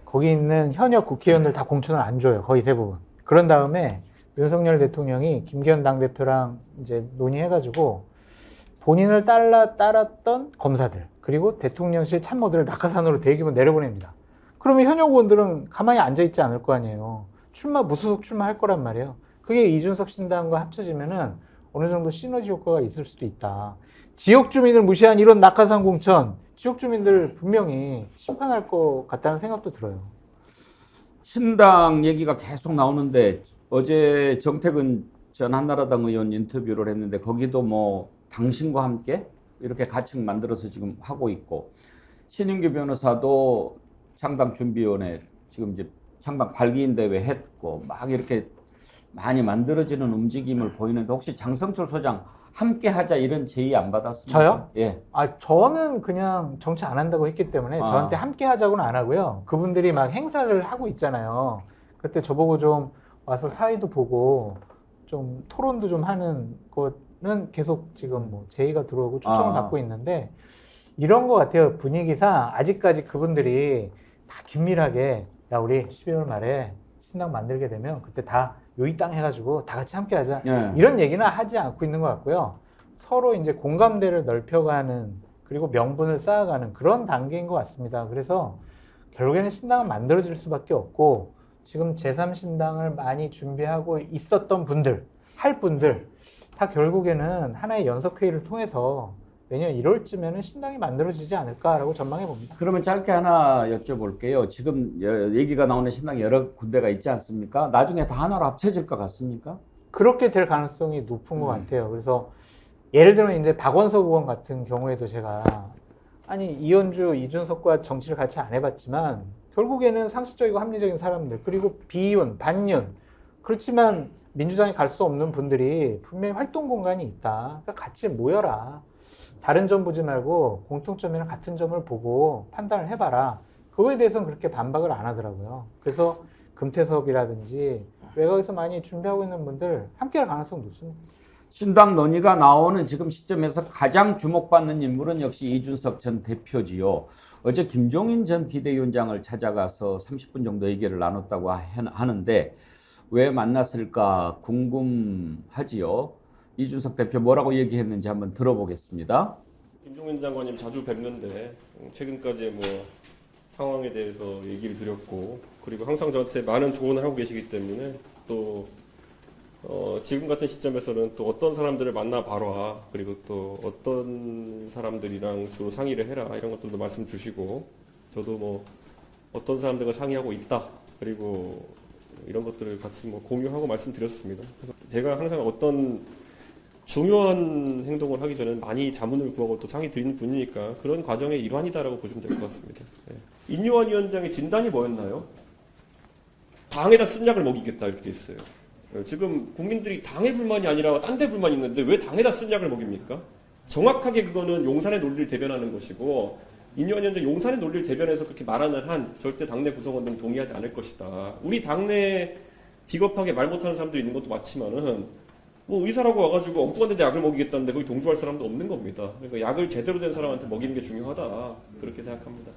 거기 있는 현역 국회의원들 다 공천을 안 줘요. 거의 대부분. 그런 다음에 윤석열 대통령이 김기현 당대표랑 이제 논의해가지고 본인을 따랐던 검사들 그리고 대통령실 참모들을 낙하산으로 대규모 내려보냅니다. 그러면 현역 의원들은 가만히 앉아있지 않을 거 아니에요. 무소속 출마할 거란 말이에요. 그게 이준석 신당과 합쳐지면은 어느 정도 시너지 효과가 있을 수도 있다. 지역 주민을 무시한 이런 낙하산 공천 지역 주민들 분명히 심판할 것 같다는 생각도 들어요. 신당 얘기가 계속 나오는데 어제 정태근 전 한나라당 의원 인터뷰를 했는데 거기도 뭐 당신과 함께 이렇게 가칭 만들어서 지금 하고 있고 신인규 변호사도 창당 준비위원회 지금 이제 창당 발기인 대회 했고 막 이렇게 많이 만들어지는 움직임을 보이는데 혹시 장성철 소장 함께 하자 이런 제의 안 받았습니까? 저요? 예. 저는 그냥 정치 안 한다고 했기 때문에 저한테 함께 하자고는 안 하고요. 그분들이 막 행사를 하고 있잖아요. 그때 저보고 좀 와서 사회도 보고 좀 토론도 좀 하는 거는 계속 지금 뭐 제의가 들어오고 초청을 받고 있는데 이런 거 같아요. 분위기상 아직까지 그분들이 다 긴밀하게 야 우리 12월 말에 신당 만들게 되면 그때 다 요이 땅 해가지고 다 같이 함께 하자 이런 얘기는 하지 않고 있는 것 같고요. 서로 이제 공감대를 넓혀가는 그리고 명분을 쌓아가는 그런 단계인 것 같습니다. 그래서 결국에는 신당은 만들어질 수밖에 없고 지금 제3신당을 많이 준비하고 있었던 분들, 할 분들 다 결국에는 하나의 연석회의를 통해서 내년 1월쯤에는 신당이 만들어지지 않을까라고 전망해 봅니다. 그러면 짧게 하나 여쭤볼게요. 지금 얘기가 나오는 신당이 여러 군데가 있지 않습니까? 나중에 다 하나로 합쳐질 것 같습니까? 그렇게 될 가능성이 높은 것 같아요. 그래서 예를 들면 이제 박원석 의원 같은 경우에도 제가 아니 이현주, 이준석과 정치를 같이 안 해봤지만 결국에는 상식적이고 합리적인 사람들 그리고 비윤, 반윤 그렇지만 민주당에 갈 수 없는 분들이 분명히 활동 공간이 있다. 그러니까 같이 모여라. 다른 점 보지 말고 공통점이랑 같은 점을 보고 판단을 해봐라. 그거에 대해서는 그렇게 반박을 안 하더라고요. 그래서 금태섭이라든지 외곽에서 많이 준비하고 있는 분들 함께할 가능성이 높습니다. 신당 논의가 나오는 지금 시점에서 가장 주목받는 인물은 역시 이준석 전 대표지요. 어제 김종인 전 비대위원장을 찾아가서 30분 정도 얘기를 나눴다고 하는데 왜 만났을까 궁금하지요. 이준석 대표 뭐라고 얘기했는지 한번 들어보겠습니다. 김종인 장관님 자주 뵙는데 최근까지 뭐 상황에 대해서 얘기를 드렸고 그리고 항상 저한테 많은 조언을 하고 계시기 때문에 또 지금 같은 시점에서는 또 어떤 사람들을 만나봐라 그리고 또 어떤 사람들이랑 주로 상의를 해라 이런 것들도 말씀 주시고 저도 뭐 어떤 사람들과 상의하고 있다 그리고 이런 것들을 같이 뭐 공유하고 말씀드렸습니다. 그래서 제가 항상 어떤 중요한 행동을 하기 전에 많이 자문을 구하고 또 상의 드리는 분이니까 그런 과정의 일환이다라고 보시면 될 것 같습니다. 예. 인요한 위원장의 진단이 뭐였나요? 당에다 쓴 약을 먹이겠다 이렇게 있어요. 예, 지금 국민들이 당의 불만이 아니라 딴 데 불만이 있는데 왜 당에다 쓴 약을 먹입니까? 정확하게 그거는 용산의 논리를 대변하는 것이고 인요한 위원장 용산의 논리를 대변해서 그렇게 말하는 한 절대 당내 구성원들은 동의하지 않을 것이다. 우리 당내 비겁하게 말 못하는 사람들이 있는 것도 맞지만은 뭐 의사라고 와가지고 엉뚱한 데다 약을 먹이겠다는데 거기 동조할 사람도 없는 겁니다. 그러니까 약을 제대로 된 사람한테 먹이는 게 중요하다. 그렇게 생각합니다.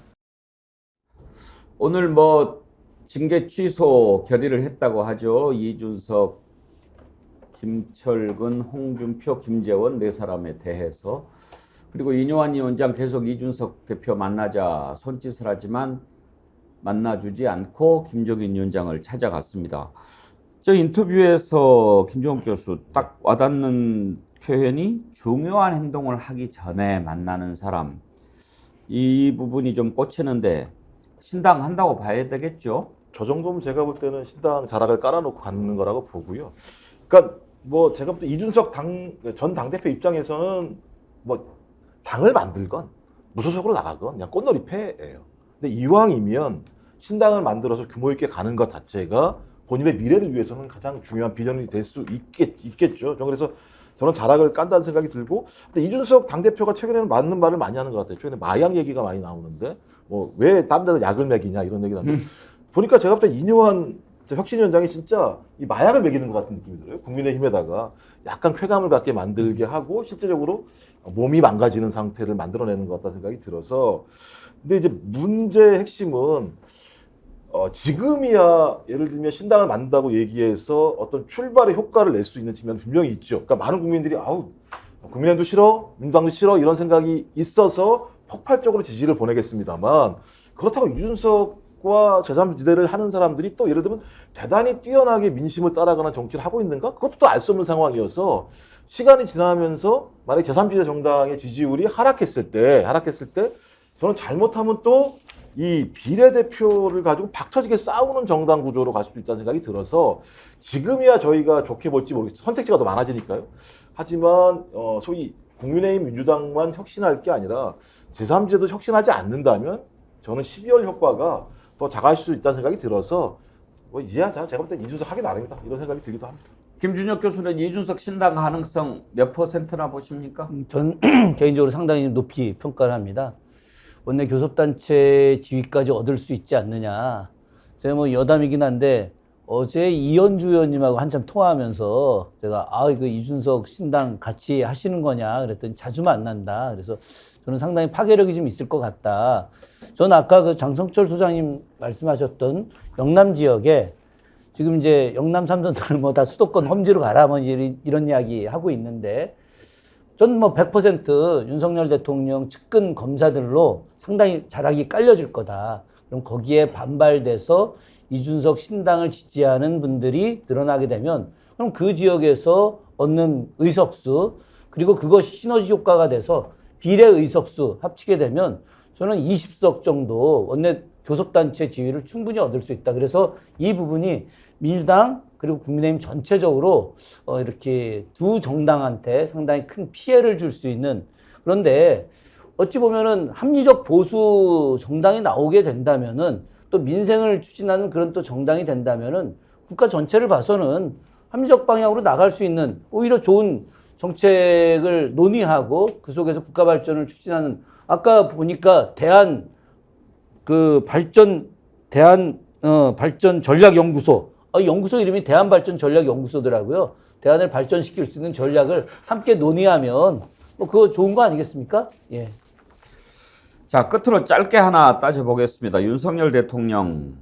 오늘 뭐 징계 취소 결의를 했다고 하죠. 이준석, 김철근, 홍준표, 김재원 네 사람에 대해서. 그리고 인요한 위원장 계속 이준석 대표 만나자 손짓을 하지만 만나주지 않고 김종인 위원장을 찾아갔습니다. 저 인터뷰에서 김종욱 교수 딱 와닿는 표현이 중요한 행동을 하기 전에 만나는 사람. 이 부분이 좀 꽂히는데 신당 한다고 봐야 되겠죠? 저 정도면 제가 볼 때는 신당 자락을 깔아놓고 가는 거라고 보고요. 그러니까 뭐 제가 볼 때 이준석 전 당대표 입장에서는 뭐 당을 만들건 무소속으로 나가건 그냥 꽃놀이 패예요. 근데 이왕이면 신당을 만들어서 규모 있게 가는 것 자체가 본인의 미래를 위해서는 가장 중요한 비전이 될 수 있겠죠. 그래서 저는 자락을 깐다는 생각이 들고, 근데 이준석 당대표가 최근에는 맞는 말을 많이 하는 것 같아요. 최근에 마약 얘기가 많이 나오는데, 뭐, 왜 다른 데서 약을 먹이냐, 이런 얘기를 하는데, 보니까 제가 볼 때 인요한 혁신위원장이 진짜 이 마약을 먹이는 것 같은 느낌이 들어요. 국민의힘에다가 약간 쾌감을 갖게 만들게 하고, 실제적으로 몸이 망가지는 상태를 만들어내는 것 같다는 생각이 들어서, 근데 이제 문제의 핵심은, 지금이야 예를 들면 신당을 만든다고 얘기해서 어떤 출발의 효과를 낼 수 있는 측면은 분명히 있죠. 그러니까 많은 국민들이 아우 국민의힘도 싫어, 민주당도 싫어 이런 생각이 있어서 폭발적으로 지지를 보내겠습니다만 그렇다고 이준석과 제3지대를 하는 사람들이 또 예를 들면 대단히 뛰어나게 민심을 따라가는 정치를 하고 있는가? 그것도 또 알 수 없는 상황이어서 시간이 지나면서 만약에 제3지대 정당의 지지율이 하락했을 때 저는 잘못하면 또 이 비례대표를 가지고 박터지게 싸우는 정당 구조로 갈 수도 있다는 생각이 들어서 지금이야 저희가 좋게 볼지 모르겠어요. 선택지가 더 많아지니까요. 하지만 소위 국민의힘 민주당만 혁신할 게 아니라 제3지대도 혁신하지 않는다면 저는 12월 효과가 더 작아질 수 있다는 생각이 들어서 뭐 이해하자. 제가 볼 때 이준석 하기 나름이다. 이런 생각이 들기도 합니다. 김준혁 교수는 이준석 신당 가능성 몇 %나 보십니까? 전 개인적으로 상당히 높이 평가를 합니다. 원내 교섭단체 지위까지 얻을 수 있지 않느냐. 제가 뭐 여담이긴 한데 어제 이현주 의원님하고 한참 통화하면서 제가 이거 이준석 신당 같이 하시는 거냐 그랬더니 자주 만난다. 그래서 저는 상당히 파괴력이 좀 있을 것 같다. 저는 아까 그 장성철 소장님 말씀하셨던 영남 지역에 지금 이제 영남 삼선들을 뭐 다 수도권 험지로 가라 뭐 이런 이야기 하고 있는데 저는 뭐 100% 윤석열 대통령 측근 검사들로 상당히 자락이 깔려질 거다. 그럼 거기에 반발돼서 이준석 신당을 지지하는 분들이 늘어나게 되면 그럼 그 지역에서 얻는 의석수 그리고 그것이 시너지 효과가 돼서 비례 의석수 합치게 되면 저는 20석 정도 원내 교섭단체 지위를 충분히 얻을 수 있다. 그래서 이 부분이 민주당 그리고 국민의힘 전체적으로 이렇게 두 정당한테 상당히 큰 피해를 줄 수 있는 그런데 어찌 보면은 합리적 보수 정당이 나오게 된다면은 또 민생을 추진하는 그런 또 정당이 된다면은 국가 전체를 봐서는 합리적 방향으로 나갈 수 있는 오히려 좋은 정책을 논의하고 그 속에서 국가 발전을 추진하는 아까 보니까 발전 전략연구소 연구소 이름이 대한발전전략연구소더라고요. 대안을 발전시킬 수 있는 전략을 함께 논의하면 뭐 그거 좋은 거 아니겠습니까? 예. 자, 끝으로 짧게 하나 따져보겠습니다. 윤석열 대통령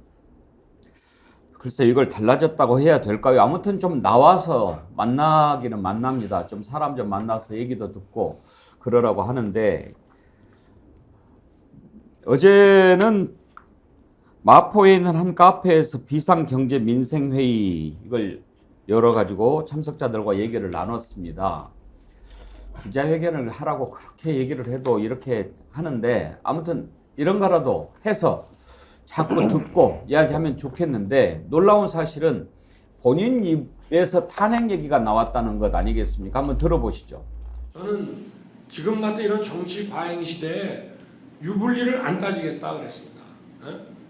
글쎄 이걸 달라졌다고 해야 될까요? 아무튼 좀 나와서 만나기는 만납니다. 좀 사람 좀 만나서 얘기도 듣고 그러라고 하는데 어제는 마포에 있는 한 카페에서 비상경제민생회의 이걸 열어가지고 참석자들과 얘기를 나눴습니다. 기자회견을 하라고 그렇게 얘기를 해도 이렇게 하는데 아무튼 이런 거라도 해서 자꾸 듣고 이야기하면 좋겠는데 놀라운 사실은 본인 에서 탄핵 얘기가 나왔다는 것 아니겠습니까? 한번 들어보시죠. 저는 지금 같은 이런 정치 과잉 시대에 유불리를 안 따지겠다 그랬습니다.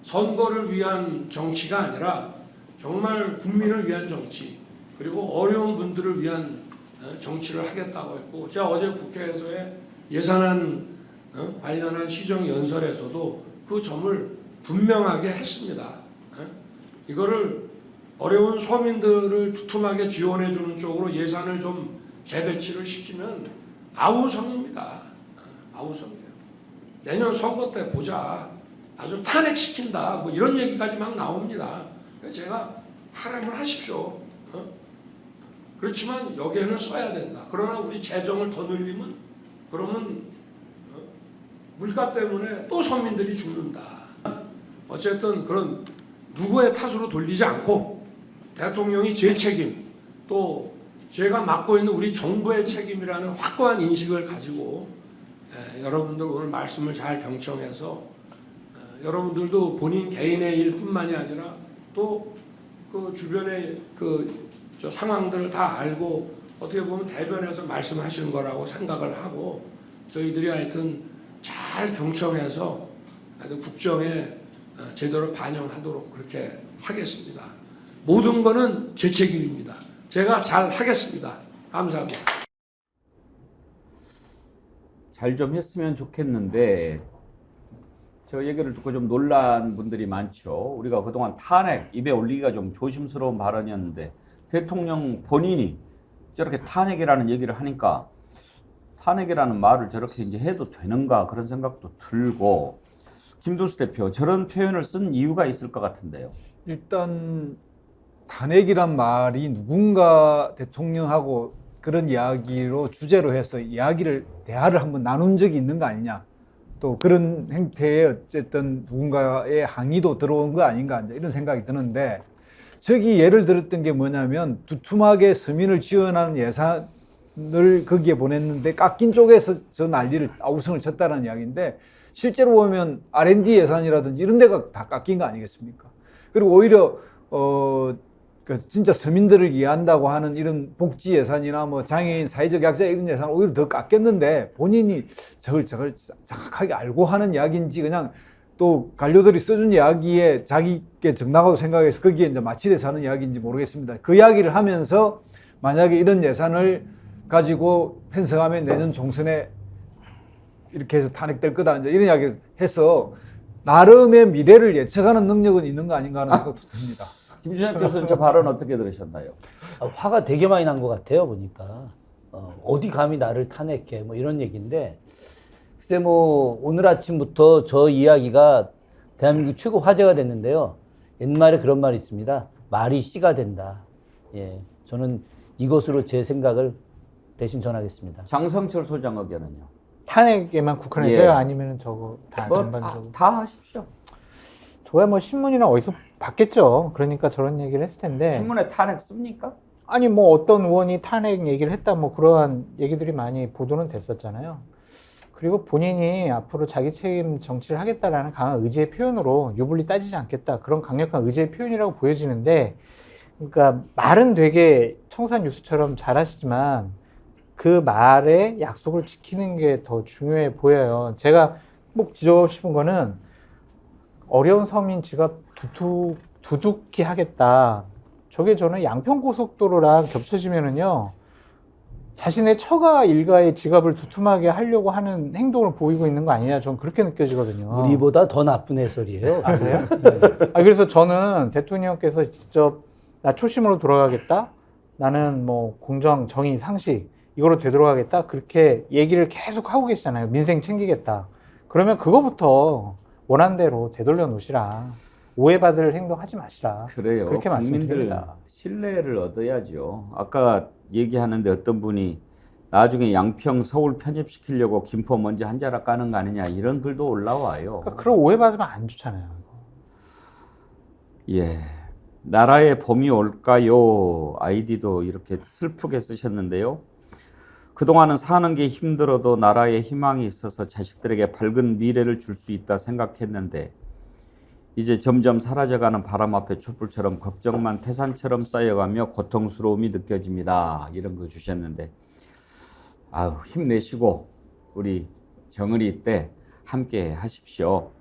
선거를 위한 정치가 아니라 정말 국민을 위한 정치, 그리고 어려운 분들을 위한 정치를 하겠다고 했고, 제가 어제 국회에서의 예산안 관련한 시정연설에서도 그 점을 분명하게 했습니다. 이거를 어려운 서민들을 두툼하게 지원해 주는 쪽으로 예산을 좀 재배치를 시키면 아우성입니다. 아우성이에요. 내년 선거 때 보자. 아주 탄핵시킨다. 뭐 이런 얘기까지 막 나옵니다. 그래서 제가 하라면 하십시오. 그렇지만 여기에는 써야 된다. 그러나 우리 재정을 더 늘리면 그러면 물가 때문에 또 서민들이 죽는다. 어쨌든 그런 누구의 탓으로 돌리지 않고 대통령이 제 책임, 또 제가 맡고 있는 우리 정부의 책임이라는 확고한 인식을 가지고 여러분들 오늘 말씀을 잘 경청해서 여러분들도 본인 개인의 일뿐만이 아니라 또 그 주변의 저 상황들을 다 알고 어떻게 보면 대변해서 말씀하시는 거라고 생각을 하고, 저희들이 하여튼 잘 경청해서 하여튼 국정에 제대로 반영하도록 그렇게 하겠습니다. 모든 거는 제 책임입니다. 제가 잘 하겠습니다. 감사합니다. 잘 좀 했으면 좋겠는데 저 얘기를 듣고 좀 놀란 분들이 많죠. 우리가 그동안 탄핵 입에 올리기가 좀 조심스러운 발언이었는데 대통령 본인이 저렇게 탄핵이라는 얘기를 하니까 탄핵이라는 말을 저렇게 이제 해도 되는가 그런 생각도 들고, 김두수 대표 저런 표현을 쓴 이유가 있을 것 같은데요. 일단 탄핵이란 말이 누군가 대통령하고 그런 이야기로 주제로 해서 대화를 한번 나눈 적이 있는 거 아니냐, 또 그런 행태에 어쨌든 누군가의 항의도 들어온 거 아닌가 이런 생각이 드는데, 저기 예를 들었던 게 뭐냐면 두툼하게 서민을 지원하는 예산을 거기에 보냈는데 깎인 쪽에서 저 난리를 아우성을 쳤다는 이야기인데, 실제로 보면 R&D 예산이라든지 이런 데가 다 깎인 거 아니겠습니까? 그리고 오히려 진짜 서민들을 이해한다고 하는 이런 복지 예산이나 뭐 장애인, 사회적 약자 이런 예산을 오히려 더 깎였는데, 본인이 저걸 정확하게 알고 하는 이야기인지 그냥 또 관료들이 써준 이야기에 자기께 적나가도 생각해서 거기에 이제 마취돼서 하는 이야기인지 모르겠습니다. 그 이야기를 하면서 만약에 이런 예산을 가지고 편성하면 내년 총선에 이렇게 해서 탄핵될 거다 이제 이런 이야기를 해서 나름의 미래를 예측하는 능력은 있는 거 아닌가 하는 생각도 듭니다. 김준혁 교수는 저 발언 어떻게 들으셨나요? 화가 되게 많이 난 것 같아요, 보니까. 어디 감히 나를 탄핵해, 뭐 이런 얘기인데, 글쎄 뭐 오늘 아침부터 저 이야기가 대한민국 최고 화제가 됐는데요. 옛말에 그런 말이 있습니다. 말이 씨가 된다. 예, 저는 이것으로 제 생각을 대신 전하겠습니다. 장성철 소장 의견은요? 탄핵에만 국한해서요? 예. 아니면 저거 다 전반적으로? 다 하십시오. 저야 뭐 신문이나 어디서 봤겠죠. 그러니까 저런 얘기를 했을 텐데. 신문에 탄핵 씁니까? 아니 뭐 어떤 의원이 탄핵 얘기를 했다 뭐 그러한 얘기들이 많이 보도는 됐었잖아요. 그리고 본인이 앞으로 자기 책임 정치를 하겠다라는 강한 의지의 표현으로 유불리 따지지 않겠다, 그런 강력한 의지의 표현이라고 보여지는데, 그러니까 말은 되게 청산 뉴스처럼 잘하시지만 그 말에 약속을 지키는 게 더 중요해 보여요. 제가 꼭 지적하고 싶은 거는 어려운 서민 지갑 두둑히 하겠다. 저게 저는 양평고속도로랑 겹쳐지면은요, 자신의 처가 일가의 지갑을 두툼하게 하려고 하는 행동을 보이고 있는 거 아니냐, 저는 그렇게 느껴지거든요. 우리보다 더 나쁜 해설이에요. 아, 그래요? 네. 그래서 저는 대통령께서 직접 나 초심으로 돌아가겠다, 나는 뭐 공정, 정의, 상식 이거로 되돌아가겠다, 그렇게 얘기를 계속 하고 계시잖아요. 민생 챙기겠다. 그러면 그거부터 원한대로 되돌려 놓으시라. 오해받을 행동하지 마시라. 그래요. 그렇게 국민들 말씀드립니다. 신뢰를 얻어야죠. 아까 얘기하는데 어떤 분이 나중에 양평 서울 편입시키려고 김포 먼저 한 자락 까는 거 아니냐 이런 글도 올라와요. 그러니까 그런 오해받으면 안 좋잖아요. 예, 나라의 봄이 올까요? 아이디도 이렇게 슬프게 쓰셨는데요. 그동안은 사는 게 힘들어도 나라에 희망이 있어서 자식들에게 밝은 미래를 줄 수 있다 생각했는데 이제 점점 사라져가는 바람 앞에 촛불처럼 걱정만 태산처럼 쌓여가며 고통스러움이 느껴집니다. 이런 거 주셨는데, 아유, 힘내시고 우리 정의리 때 함께 하십시오.